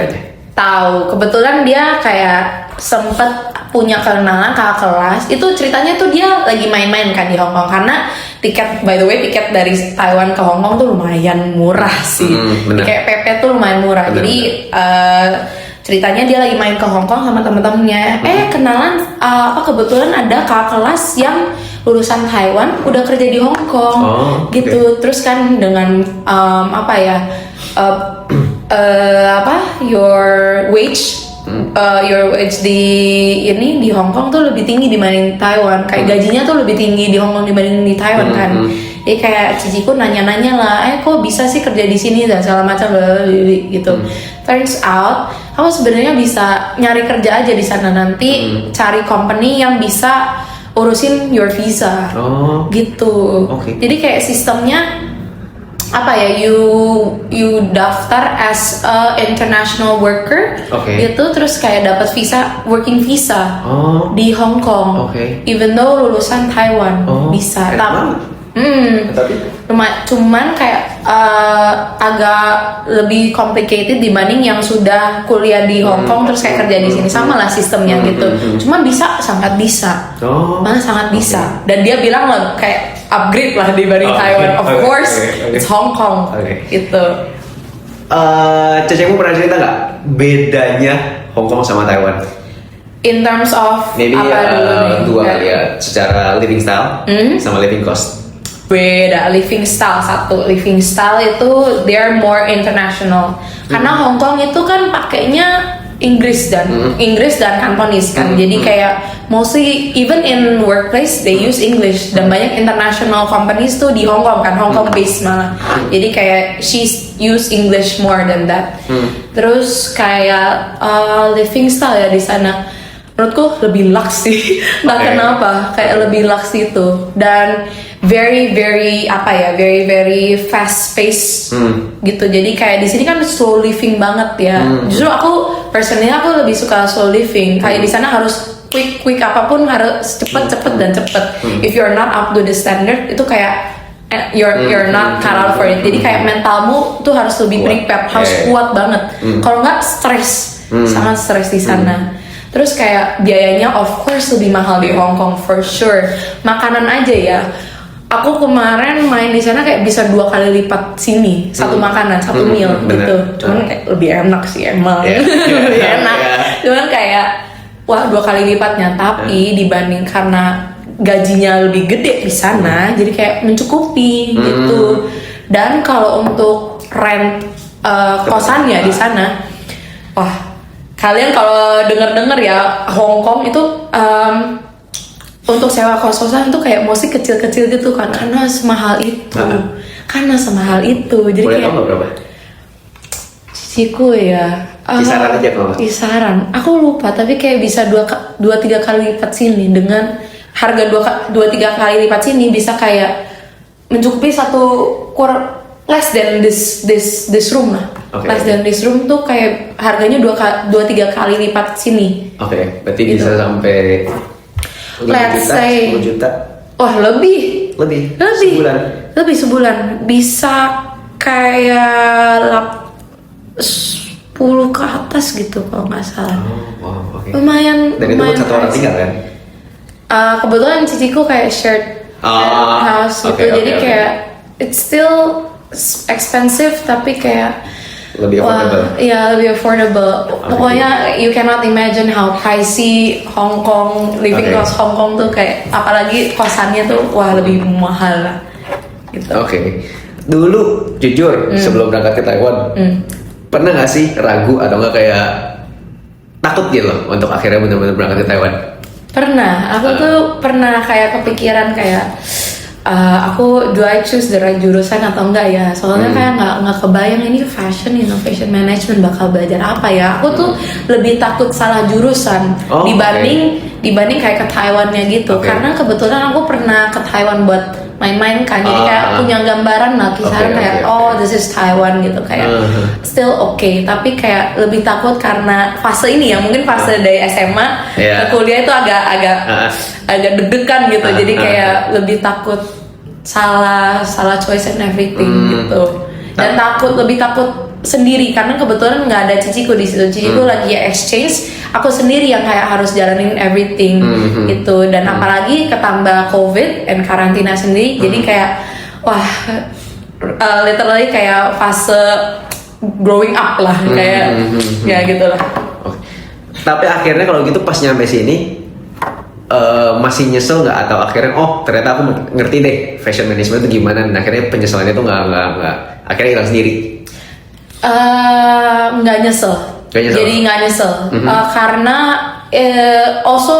tahu kebetulan dia kayak sempet punya kenalan kakak kelas. Itu ceritanya tuh dia lagi main-main kan di Hong Kong, karena tiket, by the way, tiket dari Taiwan ke Hong Kong tuh lumayan murah sih. Kayak PP tuh lumayan murah. Jadi ceritanya dia lagi main ke Hong Kong sama temen-temennya. Kenalan kebetulan ada kakak kelas yang lulusan Taiwan udah kerja di Hong Kong gitu. Terus kan dengan your wage di Hong Kong tuh lebih tinggi dibanding Taiwan. Kayak gajinya tuh lebih tinggi di Hong Kong dibanding di Taiwan kan. Jadi kayak ciciku nanya-nanya lah, kok bisa sih kerja di sini dan segala macam gitu. Turns out kamu sebenarnya bisa nyari kerja aja di sana, nanti cari company yang bisa urusin your visa gitu. Jadi kayak sistemnya you daftar as a international worker gitu, terus kayak dapat visa, working visa di Hong Kong, even though lulusan Taiwan bisa. Tapi cuman kayak agak lebih complicated dibanding yang sudah kuliah di Hong Kong terus kayak kerja di sini. Sama lah sistemnya gitu. Cuman sangat bisa, malah sangat bisa. Dan dia bilang lah kayak upgrade lah dibanding Taiwan. Of course, it's Hong Kong gitu. Cecemu pernah cerita nggak bedanya Hong Kong sama Taiwan? In terms of maybe dua kali ya, secara living style sama living cost. Beda living style. Living style itu they're more international, karena Hong Kong itu kan pakainya Inggris dan Cantonese kan. Jadi kayak mostly even in workplace they use English, dan banyak international companies tuh di Hong Kong kan, Hong Kong based malah. Jadi kayak she's use English more than that. Terus kayak living style ya di sana menurutku lebih lux sih. Nggak kenapa, kayak lebih lux itu. Dan very fast pace gitu. Jadi kayak di sini kan slow living banget ya. Justru aku personally lebih suka slow living. Kayak di sana harus quick apapun harus cepet dan cepet. If you're not up to the standard itu kayak you're not cut out for it. Jadi kayak mentalmu tuh harus lebih prepared, harus kuat banget. Kalau nggak stres, sangat stres di sana. Terus kayak biayanya of course lebih mahal di Hong Kong for sure. Makanan aja ya. Aku kemarin main di sana kayak bisa 2 kali lipat sini satu makanan, satu meal gitu. Cuman kayak lebih enak sih emang. Lebih enak. Cuman kayak 2 kali lipatnya, tapi dibanding karena gajinya lebih gede di sana, jadi kayak mencukupi gitu. Dan kalau untuk rent kosannya di sana, kalian kalau denger ya Hong Kong itu untuk sewa kos-kosan itu kayak mostly kecil-kecil gitu kan, karena semahal itu. Jadi Boleh kayak tahu nggak berapa? ciciku ya. Kisaran aja kalau. Kisaran. Aku lupa tapi kayak bisa 2-3 kali lipat sini, dengan harga 2-3 kali lipat sini bisa kayak mencukupi less than this room lah. Okay. Less than this room tuh kayak harganya 2-3 kali lipat sini. Oke, berarti Gitu. bisa sampai 5 Let's juta, say 10 juta. Wah, lebih Sebulan. Lebih sebulan. Bisa kayak 10 ke atas gitu kalau nggak salah. Oh, wow, oke. Lumayan. Dan itu buat lumayan satu orang pricey. tinggal kan? Kebetulan ciciku kayak shared house gitu, oke, jadi oke. kayak it's still expensive tapi kayak Lebih affordable. Iya, lebih affordable. Pokoknya you cannot imagine how pricey Hong Kong, living Oke. cost Hong Kong tuh kayak, apalagi kosannya tuh wah lebih mahal lah. Gitu. Oke. Dulu jujur sebelum berangkat ke Taiwan, pernah nggak sih ragu atau nggak kayak takut gitu loh untuk akhirnya benar-benar berangkat ke Taiwan? Pernah, aku tuh pernah kayak kepikiran kayak do I choose the right jurusan atau enggak ya? Soalnya kayak nggak kebayang ini fashion innovation management bakal belajar apa ya? Aku tuh lebih takut salah jurusan Oh, dibanding kayak ke Taiwannya gitu. Oke. Karena kebetulan aku pernah ke Taiwan buat main-main kan, jadi kayak punya gambaran lah kisaran Oke, kayak oke, oke. oh this is Taiwan gitu, kayak still okay, tapi kayak lebih takut karena fase ini ya, mungkin fase dari SMA Yeah. ke kuliah itu agak deg-degan gitu, jadi kayak lebih takut salah choice and everything gitu, dan lebih takut sendiri karena kebetulan nggak ada ciciku di situ. Ciciku lagi exchange, aku sendiri yang kayak harus jalanin everything gitu, dan apalagi ketambah COVID and karantina sendiri, jadi kayak wah literally kayak fase growing up lah, kayak ya gitulah. Oke. Tapi akhirnya kalau gitu pas nyampe sini masih nyesel nggak, atau akhirnya ternyata aku ngerti deh fashion management itu gimana, dan akhirnya penyesalannya tuh nggak akhirnya hilang sendiri. Nggak nyesel. Jadi nggak nyesel. Karena also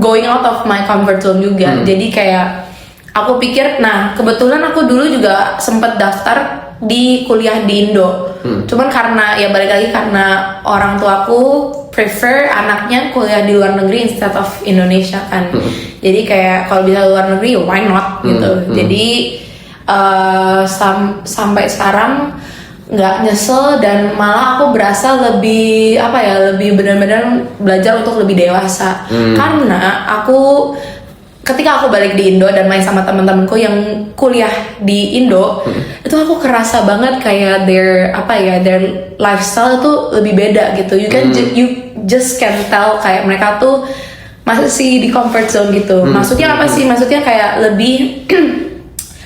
going out of my comfort zone juga. Jadi kayak aku pikir, nah kebetulan aku dulu juga sempat daftar di kuliah di Indo. Cuman karena ya balik lagi karena orang tuaku prefer anaknya kuliah di luar negeri instead of Indonesia kan. Jadi kayak kalau bisa luar negeri, why not gitu. Jadi sampai sekarang nggak nyesel, dan malah aku berasa lebih lebih benar-benar belajar untuk lebih dewasa. Karena ketika aku balik di Indo dan main sama teman-temanku yang kuliah di Indo, itu aku kerasa banget kayak their lifestyle itu lebih beda gitu. You just can tell kayak mereka tuh masih di comfort zone gitu. Maksudnya apa sih? Maksudnya kayak lebih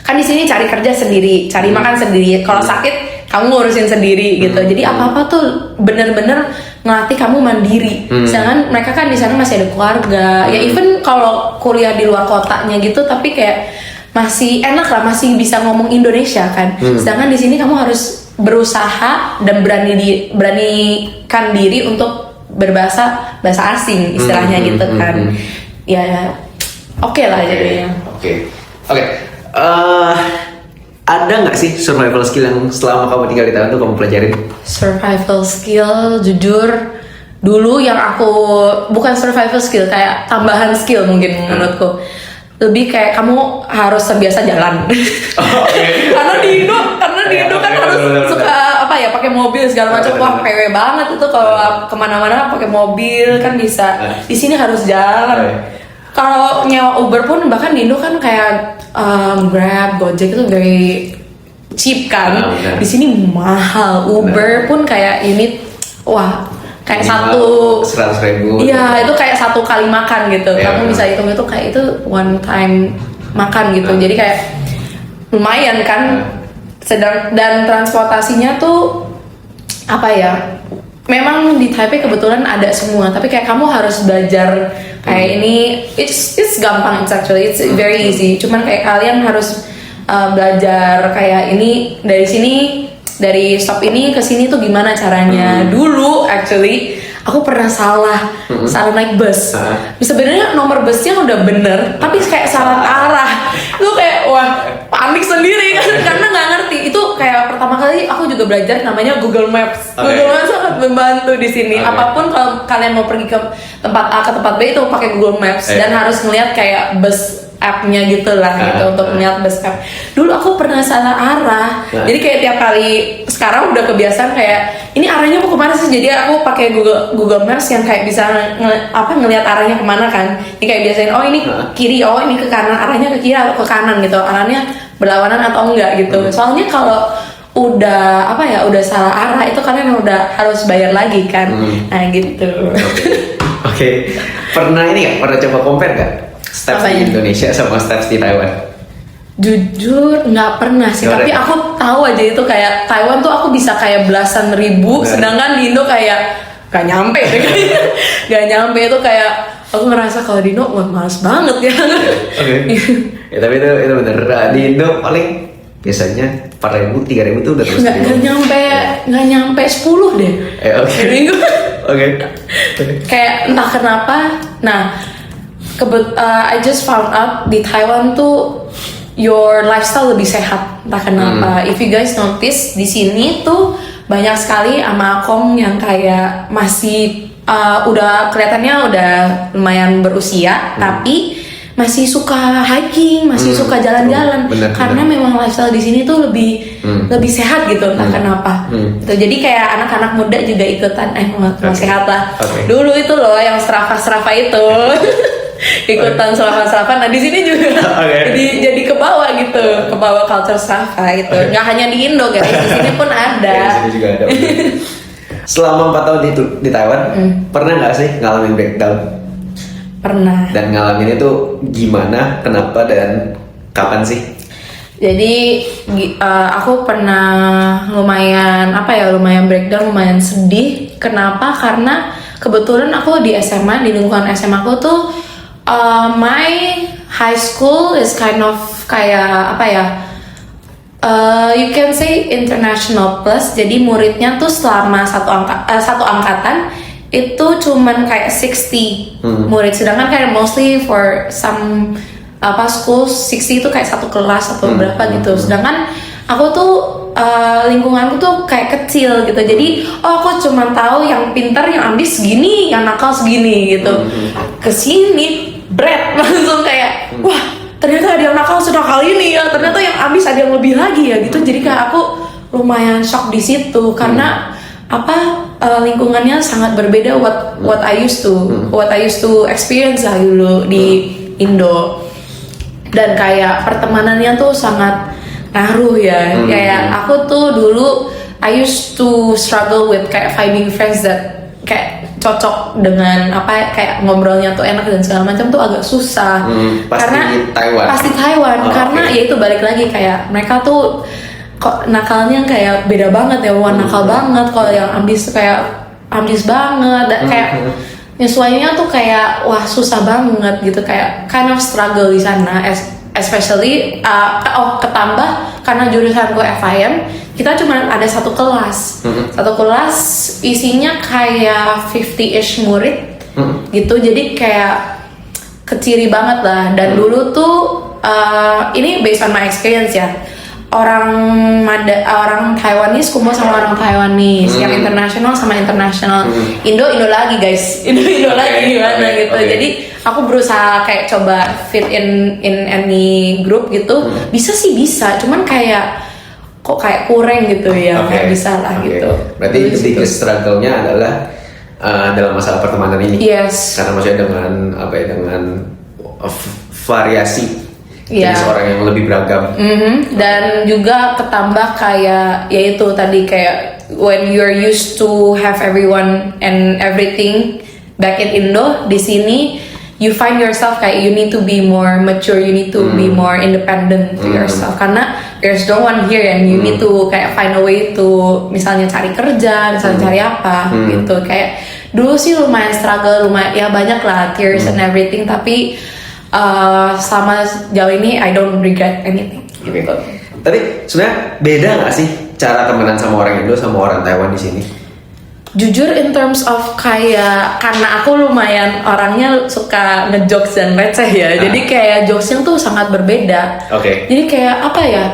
kan di sini cari kerja sendiri, cari makan sendiri. Kalau sakit kamu ngurusin sendiri gitu. Jadi apa-apa tuh bener-bener ngelatih kamu mandiri. Sedangkan mereka kan di sana masih ada keluarga. Ya even kalau kuliah di luar kotanya gitu, tapi kayak masih enak lah, masih bisa ngomong Indonesia kan. Sedangkan di sini kamu harus berusaha dan beranikan diri untuk bahasa asing istilahnya gitu kan. Ya oke lah jadinya. Oke. Ada nggak sih survival skill yang selama kamu tinggal di Thailand tuh kamu pelajarin? Survival skill, jujur dulu yang aku bukan survival skill, kayak tambahan skill mungkin menurutku. Lebih kayak kamu harus terbiasa jalan. Karena di Indo kan harus suka pakai mobil segala macam. Wah, PW banget itu kalau kemana-mana pakai mobil kan bisa. Di sini harus jalan. Kalau nyewa Uber pun bahkan di Indo kan kayak Grab, Gojek itu very cheap kan. Di sini mahal. Uber pun kayak unit, kayak Minimal 100.000. Iya, itu kayak 1 kali makan gitu. Kamu bisa hitung itu kayak itu one time makan gitu. Jadi kayak lumayan kan. Dan transportasinya tuh memang di Taipei kebetulan ada semua, tapi kayak kamu harus belajar kayak ini. It's gampang, it's very easy. Cuman kayak kalian harus belajar kayak ini dari sini, dari stop ini ke sini tuh gimana caranya. Dulu actually aku pernah salah naik bus. Sebenarnya nomor busnya udah bener, tapi kayak salah arah. Itu kayak wah panik sendiri kan, karena nggak ngerti. Itu kayak pertama kali aku juga belajar namanya Google Maps. Google Maps sangat membantu di sini. Apapun kalau kalian mau pergi ke tempat A ke tempat B itu pakai Google Maps dan harus ngeliat kayak bus app-nya gitu lah gitu untuk melihat bus app. Dulu aku pernah salah arah, jadi kayak tiap kali sekarang udah kebiasaan kayak ini arahnya mau kemana sih, jadi aku pakai Google Maps yang kayak bisa ngelihat arahnya kemana kan. Ini kayak biasain oh ini kiri, oh ini ke kanan, arahnya ke kiri atau ke kanan gitu, arahnya berlawanan atau enggak gitu. Soalnya kalau udah udah salah arah itu kalian udah harus bayar lagi kan. Nah gitu. Oke. Pernah coba compare gak steps di Indonesia sama steps di Taiwan? Jujur nggak pernah sih, tapi aku tahu aja itu kayak Taiwan tuh aku bisa kayak belasan ribu, sedangkan di Indo kayak gak nyampe deh. Gak nyampe itu kayak aku ngerasa kalau di Indo wah males banget ya. Ya tapi itu bener, di Indo paling biasanya 4.000, 3.000 tuh udah terus. Nggak nyampe 10 deh. Oke. Kayak entah kenapa. Nah, I just found out di Taiwan tuh your lifestyle lebih sehat. Entah kenapa. If you guys notice di sini tuh banyak sekali ama akong yang kayak masih udah kelihatannya udah lumayan berusia, tapi masih suka hiking, masih suka jalan-jalan, karena memang lifestyle di sini tuh lebih sehat gitu, entah kenapa. Gitu. Jadi kayak anak-anak muda juga ikutan, mau sehat lah. Dulu itu loh yang Strava itu, ikutan Strava. Nah di sini juga jadi kebawa gitu, kebawa culture Strava itu. Nggak hanya di Indo guys, di sini pun ada. Di sini juga ada. Selama 4 tahun di Taiwan, pernah nggak sih ngalamin breakdown? Pernah. Dan ngalamin itu gimana, kenapa, dan kapan sih? Jadi aku pernah lumayan breakdown, lumayan sedih. Kenapa? Karena kebetulan aku di SMA, di lingkungan SMA aku tuh my high school is kind of kayak you can say international plus. Jadi muridnya tuh selama satu angkatan itu cuman kayak 60 murid, sedangkan kayak mostly for some schools 60 itu kayak satu kelas atau berapa gitu. Sedangkan aku tuh lingkunganku tuh kayak kecil gitu, jadi aku cuman tahu yang pintar, yang ambis segini, yang nakal segini gitu. Kesini langsung kayak wah ternyata ada yang nakal senakal ini ya, ternyata yang ambis ada yang lebih lagi ya gitu. Jadi kayak aku lumayan shock di situ karena lingkungannya sangat berbeda what I used to experience lah dulu di Indo, dan kayak pertemanannya tuh sangat ngaruh ya. Kayak aku tuh dulu I used to struggle with kayak finding friends that kayak cocok dengan kayak ngobrolnya tuh enak dan segala macam tuh agak susah. Pasti Taiwan karena ya itu balik lagi kayak mereka tuh kok nakalnya kayak beda banget ya, nakal banget. Kalau yang ambis kayak ambis banget, dan kayak nyesuainya tuh kayak wah susah banget gitu, kayak kind of struggle di sana, especially ketambah karena jurusanku FIM, kita cuma ada satu kelas isinya kayak 50-ish murid gitu, jadi kayak keciri banget lah. Dan dulu tuh ini based on my experience ya, orang Taiwanese kumpul sama orang Taiwanese, yang internasional sama internasional. Indo lagi guys, Indo lagi gimana gitu. Jadi aku berusaha kayak coba fit in any group gitu. Bisa, cuman kayak kok kayak kurang gitu ya, kayak bisa lah gitu. Berarti biggest struggle-nya adalah dalam masalah pertemanan ini. Yes. Karena maksudnya dengan variasi. Jadi seorang yang lebih beragam. Dan juga ketambah kayak yaitu tadi kayak when you're used to have everyone and everything back in Indo, di sini you find yourself kayak you need to be more mature, you need to be more independent to yourself, karena there's no one here and you need to kayak find a way to misalnya cari kerja, misalnya cari apa gitu. Kayak dulu sih lumayan struggle, ya banyak lah tears and everything, tapi selama jauh ini I don't regret anything gitu. Tapi sebenarnya beda nggak sih cara temenan sama orang Indo sama orang Taiwan di sini? Jujur in terms of kayak karena aku lumayan orangnya suka ngejokes dan receh ya. Jadi kayak jokesnya tuh sangat berbeda. Oke. Jadi kayak apa ya?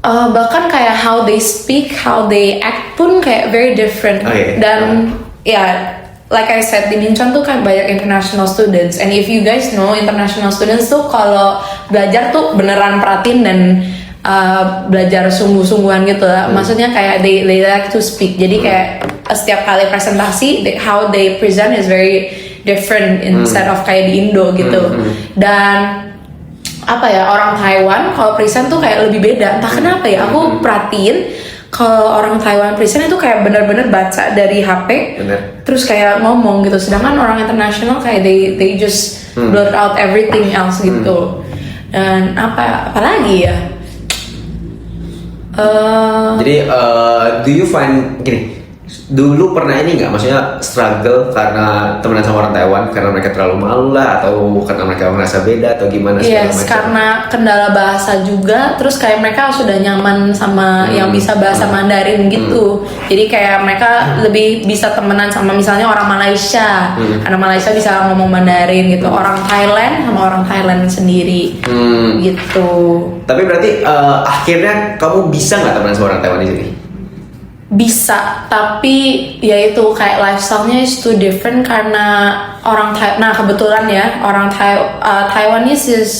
Bahkan kayak how they speak, how they act pun kayak very different. Dan ya like I said di Minchon tuh kan banyak international students. And if you guys know international students tuh kalau belajar tuh beneran perhatiin dan belajar sungguh-sungguhan gitu lah. Maksudnya kayak they like to speak. Jadi kayak setiap kali presentasi how they present is very different instead of kayak di Indo gitu. Dan apa ya, orang Taiwan kalau present tuh kayak lebih beda. Entah kenapa ya, aku perhatiin kalau orang Taiwan present itu kayak bener-bener baca dari HP. Terus kayak ngomong gitu. Sedangkan orang internasional kayak they just blurt out everything else gitu. Dan apa lagi ya? Jadi do you find gini, dulu pernah ini nggak, maksudnya struggle karena temenan sama orang Taiwan karena mereka terlalu malu lah, atau karena mereka merasa beda atau gimana? Yes, karena kendala bahasa juga, terus kayak mereka sudah nyaman sama yang bisa bahasa Mandarin gitu. Jadi kayak mereka lebih bisa temenan sama misalnya orang Malaysia, karena Malaysia bisa ngomong Mandarin gitu. Orang Thailand sama orang Thailand sendiri gitu. Tapi berarti akhirnya kamu bisa nggak temenan sama orang Taiwan di sini? Bisa, tapi ya itu kayak lifestyle-nya is too different karena orang nah kebetulan ya orang Taiwanese is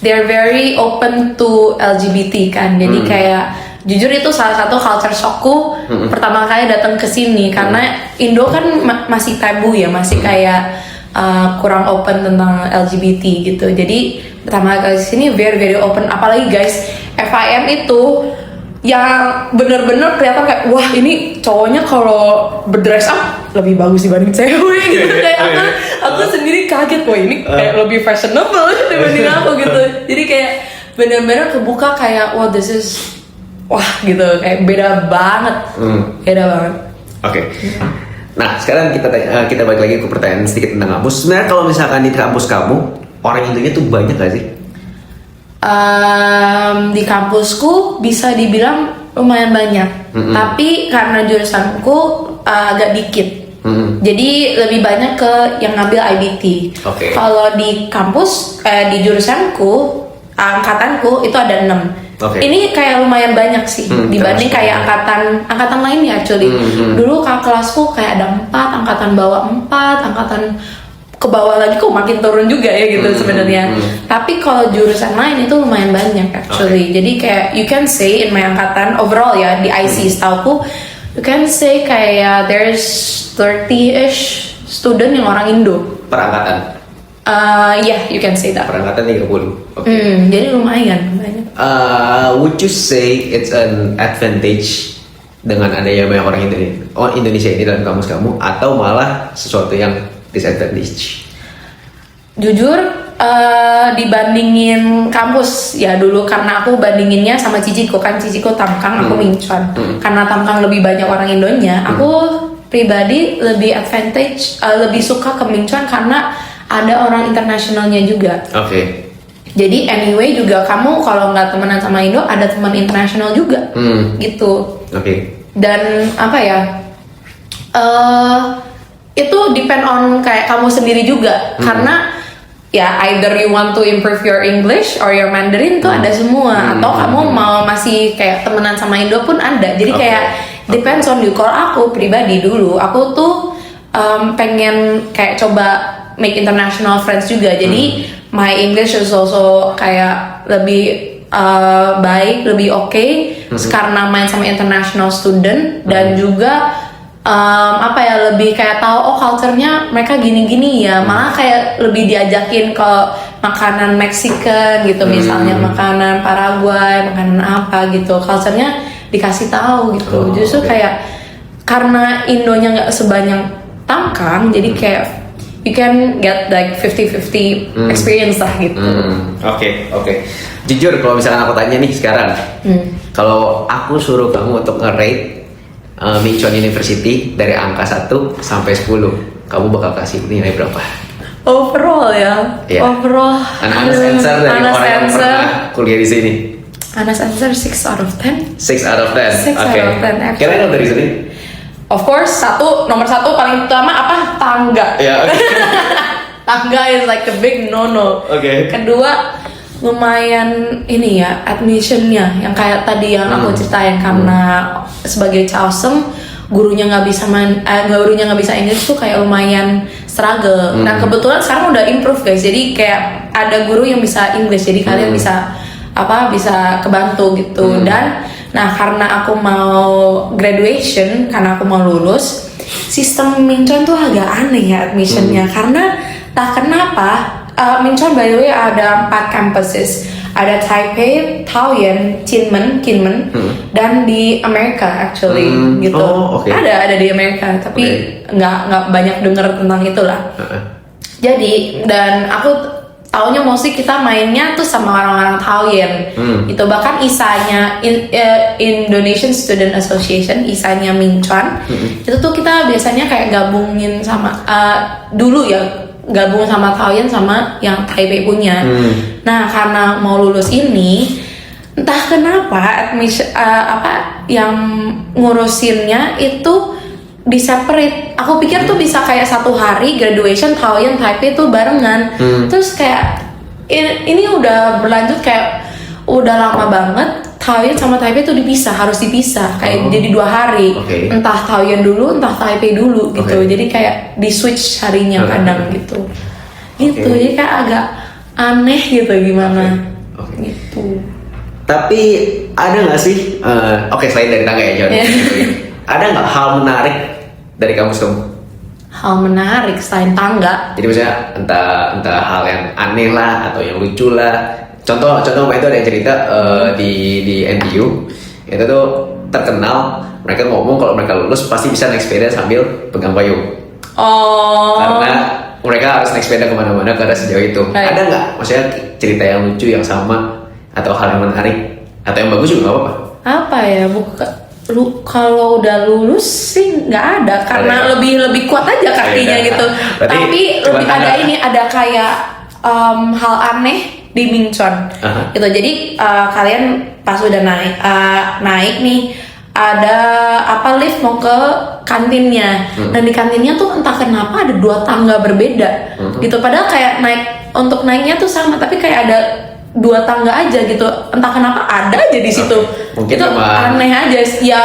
they're very open to LGBT kan. Jadi kayak jujur itu salah satu culture shockku pertama kali datang ke sini karena Indo kan masih tabu ya, masih kayak kurang open tentang LGBT gitu. Jadi pertama kali ke sini very open, apalagi guys FIM itu yang bener-bener kelihatan kayak wah ini cowoknya kalau berdress up lebih bagus dibanding cewek gitu. Kayak aku sendiri kaget, wah ini kayak lebih fashionable dibanding aku gitu. Jadi kayak bener-bener kebuka kayak wah this is wah gitu, kayak beda banget. Oke. Nah sekarang kita balik lagi ke pertanyaan sedikit tentang kampus. Sebenarnya kalau misalkan di kampus kamu orang Indonya tuh banyak gak sih? Di kampusku bisa dibilang lumayan banyak, tapi karena jurusanku agak dikit, jadi lebih banyak ke yang ngambil IBT. Kalau di kampus, di jurusanku, angkatanku itu ada 6. Ini kayak lumayan banyak sih dibanding kayak angkatan lainnya actually. Dulu kelasku kayak ada 4, angkatan bawah 4, angkatan ke bawah lagi kok makin turun juga ya gitu sebenarnya. Tapi kalau jurusan lain itu lumayan banyak actually. Jadi kayak you can say in my angkatan overall ya di IC setauku you can say kayak there's 30-ish student yang orang Indo per angkatan. Yeah, you can say that. Per angkatan 30. Jadi lumayan banyak. Would you say it's an advantage dengan adanya banyak orang Indonesia ini dalam kampus kamu, atau malah sesuatu yang disadvantage? Jujur dibandingin kampus ya dulu, karena aku bandinginnya sama ciciku kan, ciciku Tamkang, aku Minchon. Karena Tamkang lebih banyak orang Indonya, aku pribadi lebih advantage, lebih suka ke Minchon karena ada orang internasionalnya juga. Jadi anyway juga kamu kalau nggak temenan sama Indo ada teman internasional juga gitu. Dan apa ya, itu depend on kayak kamu sendiri juga. Karena ya either you want to improve your English or your Mandarin tuh ada semua, atau kamu mau masih kayak temenan sama Indo pun ada. Jadi kayak depends on you. Kalau aku pribadi dulu aku tuh pengen kayak coba make international friends juga. Jadi my English is also kayak lebih baik, lebih oke karena main sama international student. Dan juga apa ya, lebih kayak tahu oh culture-nya mereka gini-gini ya. Malah kayak lebih diajakin ke makanan Mexican gitu, misalnya makanan Paraguay, makanan apa gitu, culture-nya dikasih tahu gitu. Justru kayak karena Indonya nggak sebanyak Tamkang, jadi kayak you can get like 50-50 experience lah gitu. Oke. Jujur kalau misalkan aku tanya nih sekarang, kalau aku suruh kamu untuk nge-rate Minchon University dari angka 1 sampai 10, kamu bakal kasih nilai berapa? Overall ya? Overall Anas answer dari orang yang pernah kuliah di sini. Anas answer 6 out of 10. 6 out of 10? 6 out of 10 Can I know the reasoning? of course nomor satu paling utama apa? Tangga. Ya. Tangga is like a big no. Oke. Kedua, lumayan ini ya admissionnya yang kayak tadi yang aku ceritain, karena sebagai Chaosem gurunya nggak bisa Inggris tuh kayak lumayan struggle. Nah kebetulan sekarang udah improve guys, jadi kayak ada guru yang bisa Inggris, jadi kalian bisa kebantu gitu. Dan nah karena aku mau graduation, karena aku mau lulus, sistem Minchon tuh agak aneh ya admissionnya, karena tak kenapa. Minchon by the way ada 4 campuses, ada Taipei, Taoyuan, Kinmen, dan di Amerika actually gitu. Oh, okay. Ada di Amerika, tapi nggak banyak dengar tentang itulah. Jadi dan aku taunya mostly kita mainnya tuh sama orang-orang Taoyuan. Itu bahkan ISA-nya Indonesian Student Association, ISA-nya Minchon. Itu tuh kita biasanya kayak gabungin sama dulu ya. Gabung sama Taoyuan sama yang Taipei punya. Nah karena mau lulus ini, entah kenapa admission yang ngurusinnya itu di separate. Aku pikir tuh bisa kayak satu hari graduation Taoyuan Taipei tuh barengan. Terus kayak ini udah berlanjut kayak udah lama banget. Taoyuan sama Taipei tuh harus dipisah kayak jadi 2 hari. Entah Taoyuan dulu, entah Taipei dulu gitu. Jadi kayak di switch harinya kadang gitu. Jadi kayak agak aneh gitu gimana. Gitu. Tapi ada nggak sih? Selain dari tangga ya John. Ada nggak hal menarik dari kampus kamu? Hal menarik selain tangga? Jadi misalnya entah hal yang aneh lah atau yang lucu lah. Contoh waktu itu ada yang cerita di NTU itu tuh terkenal, mereka ngomong kalau mereka lulus pasti bisa naik sepeda sambil pegang payung. Karena mereka harus naik sepeda kemana-mana karena sejauh itu. Ada nggak maksudnya cerita yang lucu yang sama atau hal yang menarik atau yang bagus juga nggak apa-apa? Apa ya, kalau udah lulus sih nggak ada, karena lebih kuat aja kakinya gitu. Tapi lebih ada kayak hal aneh di Minchon gitu. Jadi kalian pas udah naik nih, ada lift mau ke kantinnya, dan di kantinnya tuh entah kenapa ada 2 tangga berbeda gitu. Padahal kayak untuk naiknya tuh sama, tapi kayak ada 2 tangga aja gitu. Entah kenapa ada aja di situ. Mungkin itu memang aneh aja ya.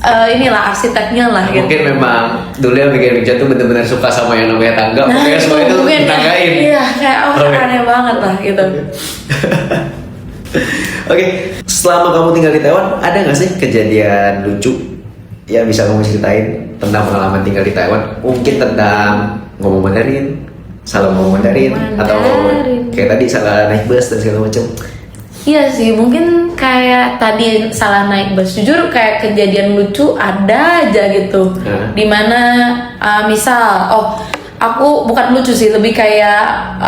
Inilah arsiteknya lah gitu. Mungkin memang dulu yang bikin Minchon tuh bener-bener suka sama yang namanya tangga. Pokoknya semua itu ditanggain. Iya, kayak aneh banget lah gitu. Oke, selama kamu tinggal di Taiwan, ada nggak sih kejadian lucu yang bisa kamu ceritain tentang pengalaman tinggal di Taiwan? Mungkin tentang ngomong Mandarin, salah ngomong Mandarin, atau kayak tadi salah naik bus dan segala macam. Iya sih, mungkin kayak tadi salah naik bus. Jujur kayak kejadian lucu ada aja gitu. Dimana misal, aku bukan lucu sih, lebih kayak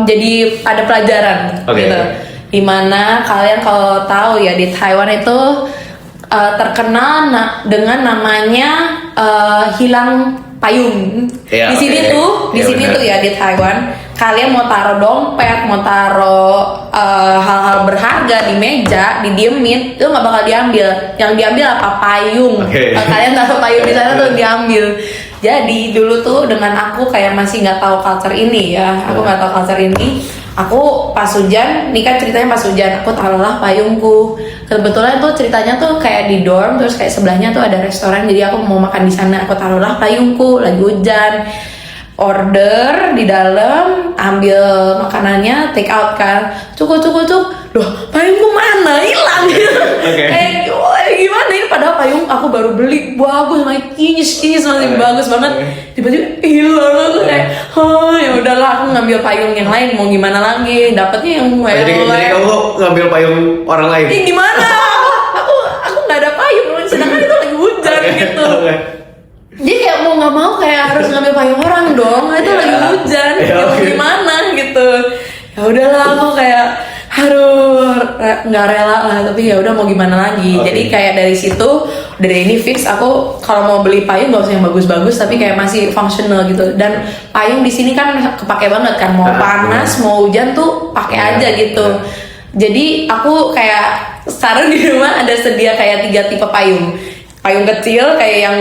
jadi ada pelajaran gitu. Dimana kalian kalau tahu ya di Taiwan itu terkenal dengan namanya hilang payung. Di sini tuh ya di Taiwan. Kalian mau taruh dompet, mau taruh hal-hal berharga di meja, didiemin, itu nggak bakal diambil. Yang diambil apa? Payung. Kalian taruh payung di sana tuh diambil. Jadi dulu tuh dengan aku kayak masih nggak tahu culture ini ya, aku nggak tahu culture ini. Aku pas hujan, ini kan ceritanya pas hujan, aku taruhlah payungku. Kebetulan tuh ceritanya tuh kayak di dorm, terus kayak sebelahnya tuh ada restoran, jadi aku mau makan di sana. Aku taruhlah payungku, lagi hujan. Order di dalam, ambil makanannya, take out kan, cuk, loh payungku mana, hilang gitu. Kayak gimana ini, padahal payung aku baru beli, bagus, kinyis masih bagus banget, tiba-tiba hilang. Kayak ya udahlah, aku ngambil payung yang lain, mau gimana lagi, dapetnya yang jadi kamu ngambil payung orang lain? Gimana, aku nggak ada payung, sedangkan itu lagi hujan gitu. Jadi kayak mau nggak mau kayak harus ngambil payung orang dong, itu lagi hujan, gimana gitu. Ya udahlah, aku kayak harus nggak rela lah, tapi ya udah mau gimana lagi. Jadi kayak dari situ, dari ini fix aku kalau mau beli payung nggak usah yang bagus-bagus, tapi kayak masih functional gitu. Dan payung di sini kan kepake banget kan, mau panas mau hujan tuh pakai aja gitu. Jadi aku kayak sekarang di rumah ada sedia kayak 3 tipe payung. payung kecil kayak yang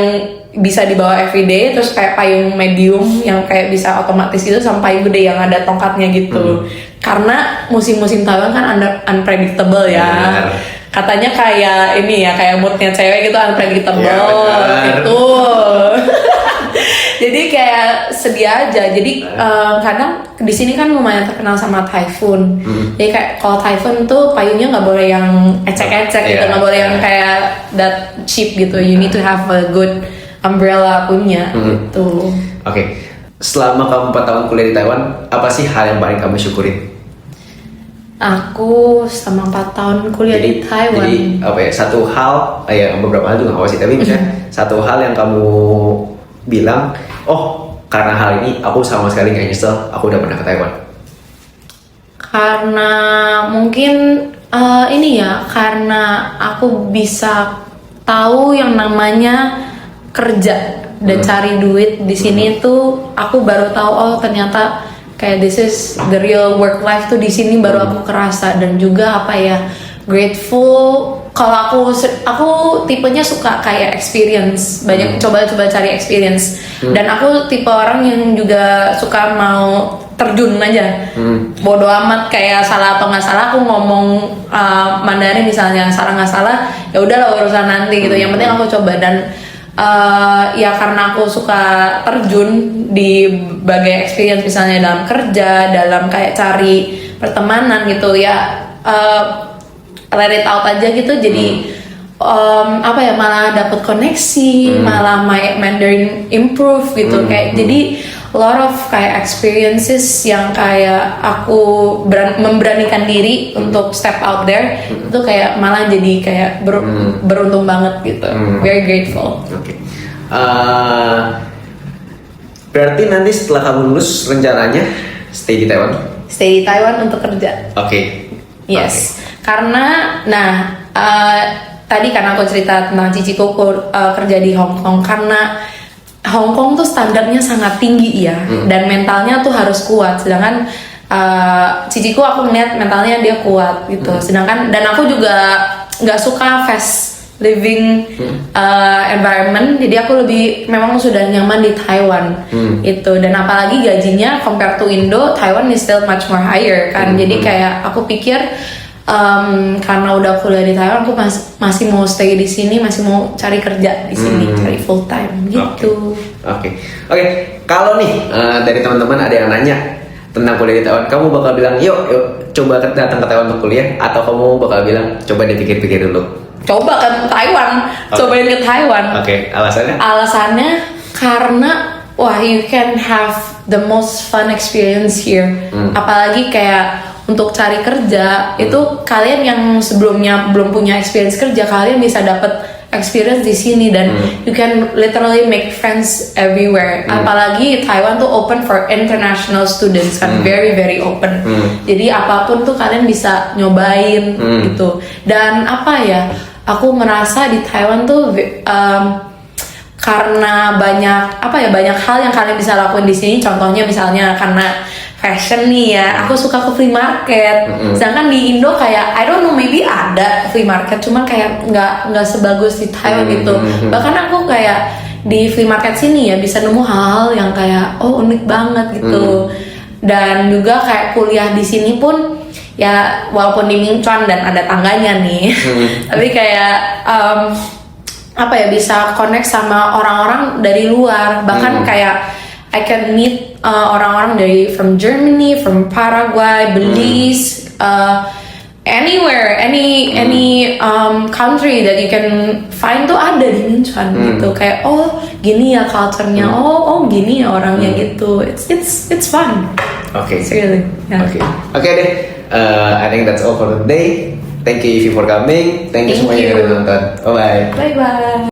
bisa dibawa everyday, terus kayak payung medium yang kayak bisa otomatis gitu, sama payung gede yang ada tongkatnya gitu. Karena musim-musim Taiwan kan unpredictable ya. Benar. Katanya kayak ini ya, kayak moodnya cewek gitu unpredictable Ya, gitu. Jadi kayak sedia aja. Jadi kadang di sini kan lumayan terkenal sama typhoon. Jadi kayak kalau typhoon tuh payungnya nggak boleh yang ecek-ecek gitu, nggak boleh yang kayak that cheap gitu. You need to have a good umbrella punya gitu. Oke. Selama kamu 4 tahun kuliah di Taiwan, apa sih hal yang paling kamu syukurin? Aku selama 4 tahun kuliah di Taiwan. Jadi apa ya, satu hal, ya beberapa hal juga nggak apa sih, tapi misalnya satu hal yang kamu bilang, oh karena hal ini aku sama sekali nggak nyesel aku udah pernah ke Taiwan. Karena mungkin ini ya, karena aku bisa tahu yang namanya kerja dan cari duit di sini tuh, aku baru tahu oh ternyata kayak this is the real work life tuh di sini baru aku kerasa. Dan juga apa ya, grateful. Kalau aku tipenya suka kayak experience, banyak coba-coba cari experience. Dan aku tipe orang yang juga suka mau terjun aja. Bodo amat kayak salah atau nggak salah, aku ngomong Mandarin misalnya, salah nggak salah ya udahlah urusan nanti gitu. Yang penting aku coba. Dan ya karena aku suka terjun di berbagai experience, misalnya dalam kerja, dalam kayak cari pertemanan gitu ya, let it out aja gitu. Jadi apa ya, malah dapet koneksi, malah my Mandarin improve gitu. Kayak jadi a lot of kayak experiences yang kayak aku memberanikan diri untuk step out there, itu kayak malah jadi kayak beruntung banget gitu. Very grateful. Oke. Berarti nanti setelah kamu lulus rencananya stay di Taiwan? Stay di Taiwan untuk kerja. Oke. Yes. Karena tadi karena aku cerita tentang ciciku kerja di Hong Kong, karena Hong Kong tuh standarnya sangat tinggi ya, dan mentalnya tuh harus kuat. Sedangkan ciciku aku ngeliat mentalnya dia kuat gitu. Sedangkan dan aku juga nggak suka fast living environment, jadi aku lebih memang sudah nyaman di Taiwan itu. Dan apalagi gajinya compare to Indo, Taiwan is still much more higher kan. Jadi kayak aku pikir karena udah kuliah di Taiwan, aku masih mau stay di sini, masih mau cari kerja di sini, cari full time gitu. Oke. Kalau nih dari teman-teman ada yang nanya tentang kuliah di Taiwan, kamu bakal bilang yuk coba datang ke Taiwan untuk kuliah, atau kamu bakal bilang coba dipikir-pikir dulu? Coba ke Taiwan, cobain ke Taiwan. Oke. Alasannya? Alasannya karena wah, you can have the most fun experience here. Apalagi kayak untuk cari kerja itu, kalian yang sebelumnya belum punya experience kerja, kalian bisa dapat experience di sini. Dan you can literally make friends everywhere. Apalagi Taiwan tuh open for international students kan, very very open. Jadi apapun tuh kalian bisa nyobain gitu. Dan apa ya, aku ngerasa di Taiwan tuh karena banyak hal yang kalian bisa lakuin di sini. Contohnya misalnya karena fashion nih ya, aku suka ke flea market. Sedangkan di Indo kayak I don't know, maybe ada flea market, cuman kayak nggak sebagus di Taiwan gitu. Bahkan aku kayak di flea market sini ya bisa nemu hal-hal yang kayak oh unik banget gitu. Dan juga kayak kuliah di sini pun ya, walaupun di Mingchuan dan ada tangganya nih, tapi kayak apa ya, bisa connect sama orang-orang dari luar. Bahkan kayak I can meet orang-orang from Germany, from Paraguay, Belize, anywhere, any country that you can find tuh ada di Mingchuan gitu. Kayak oh gini ya culture-nya, oh gini ya orangnya gitu. It's fun. Oke. It's really, yeah. Oke deh. I think that's all for today. Thank you Ivy for coming. Thank you Thank semuanya yang you. udah nonton. Bye bye. Bye bye.